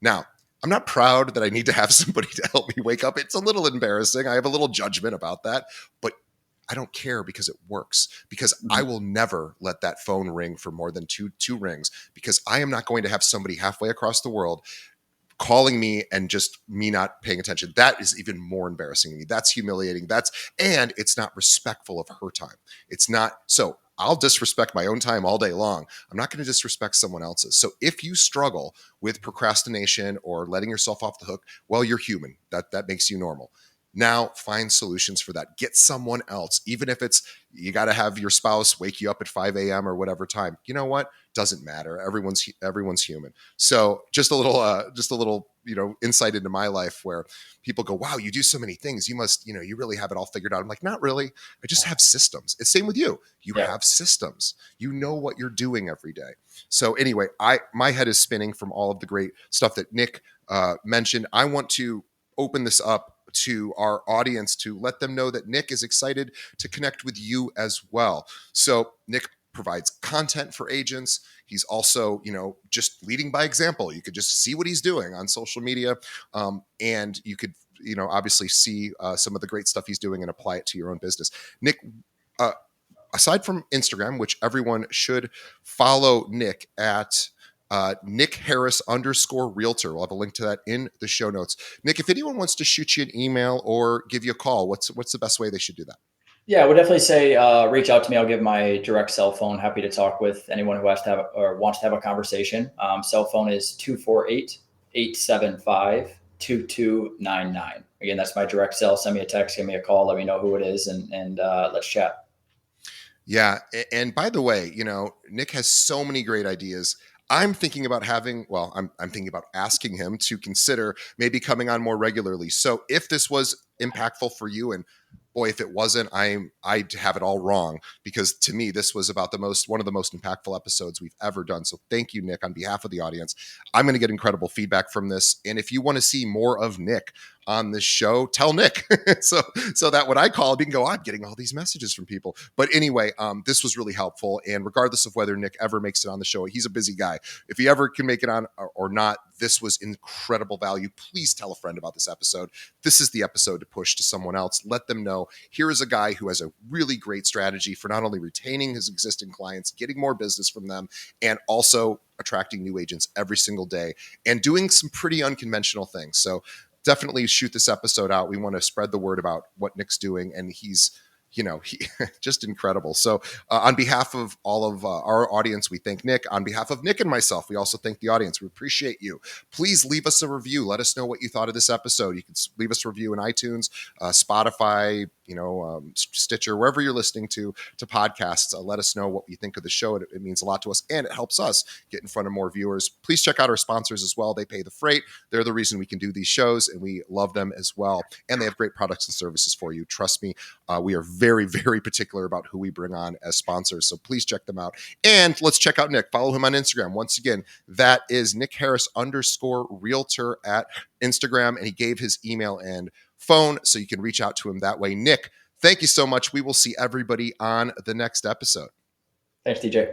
Now, I'm not proud that I need to have somebody to help me wake up. It's a little embarrassing. I have a little judgment about that, but I don't care because it works, because I will never let that phone ring for more than two rings, because I am not going to have somebody halfway across the world calling me and just me not paying attention. That is even more embarrassing to me. That's humiliating. And it's not respectful of her time. It's not. So I'll disrespect my own time all day long. I'm not going to disrespect someone else's. So if you struggle with procrastination or letting yourself off the hook, well, you're human. That makes you normal. Now find solutions for that. Get someone else, even if it's you got to have your spouse wake you up at 5 a.m. or whatever time. You know what? Doesn't matter. Everyone's human. So just a little insight into my life where people go, wow, you do so many things. You must, you really have it all figured out. I'm like, not really. I just have systems. It's same with you. You have systems. You know what you're doing every day. So anyway, my head is spinning from all of the great stuff that Nick mentioned. I want to open this up to our audience to let them know that Nick is excited to connect with you as well. So Nick provides content for agents. He's also, just leading by example. You could just see what he's doing on social media, and you could, obviously see some of the great stuff he's doing and apply it to your own business. Nick, aside from Instagram, which everyone should follow Nick at Nick Harris _realtor. We'll have a link to that in the show notes. Nick, if anyone wants to shoot you an email or give you a call, what's the best way they should do that? Yeah, I would definitely say reach out to me. I'll give my direct cell phone. Happy to talk with anyone who has to have or wants to have a conversation. Cell phone is 248-875-2299. Again, that's my direct cell. Send me a text, give me a call, let me know who it is, and let's chat. Yeah. And by the way, Nick has so many great ideas. I'm thinking about I'm thinking about asking him to consider maybe coming on more regularly. So if this was impactful for you, and boy, if it wasn't, I'd have it all wrong, because to me, this was about one of the most impactful episodes we've ever done. So thank you, Nick, on behalf of the audience. I'm going to get incredible feedback from this. And if you want to see more of Nick on this show, tell Nick so that when I call, he can go, I'm getting all these messages from people. But anyway, this was really helpful. And regardless of whether Nick ever makes it on the show, he's a busy guy. If he ever can make it on or not, this was incredible value. Please tell a friend about this episode. This is the episode to push to someone else. Let them know here is a guy who has a really great strategy for not only retaining his existing clients, getting more business from them, and also attracting new agents every single day and doing some pretty unconventional things. So definitely shoot this episode out. We want to spread the word about what Nick's doing, and he's just incredible. So on behalf of all of our audience, we thank Nick. On behalf of Nick and myself, we also thank the audience. We appreciate you. Please leave us a review. Let us know what you thought of this episode. You can leave us a review in iTunes, Spotify, Stitcher, wherever you're listening to podcasts. Let us know what you think of the show. It means a lot to us, and it helps us get in front of more viewers. Please check out our sponsors as well. They pay the freight. They're the reason we can do these shows, and we love them as well. And they have great products and services for you. Trust me, we are very, very particular about who we bring on as sponsors. So please check them out. And let's check out Nick. Follow him on Instagram. Once again, that is Nick Harris _realtor at Instagram. And he gave his email and phone, so you can reach out to him that way. Nick, thank you so much. We will see everybody on the next episode. Thanks, TJ.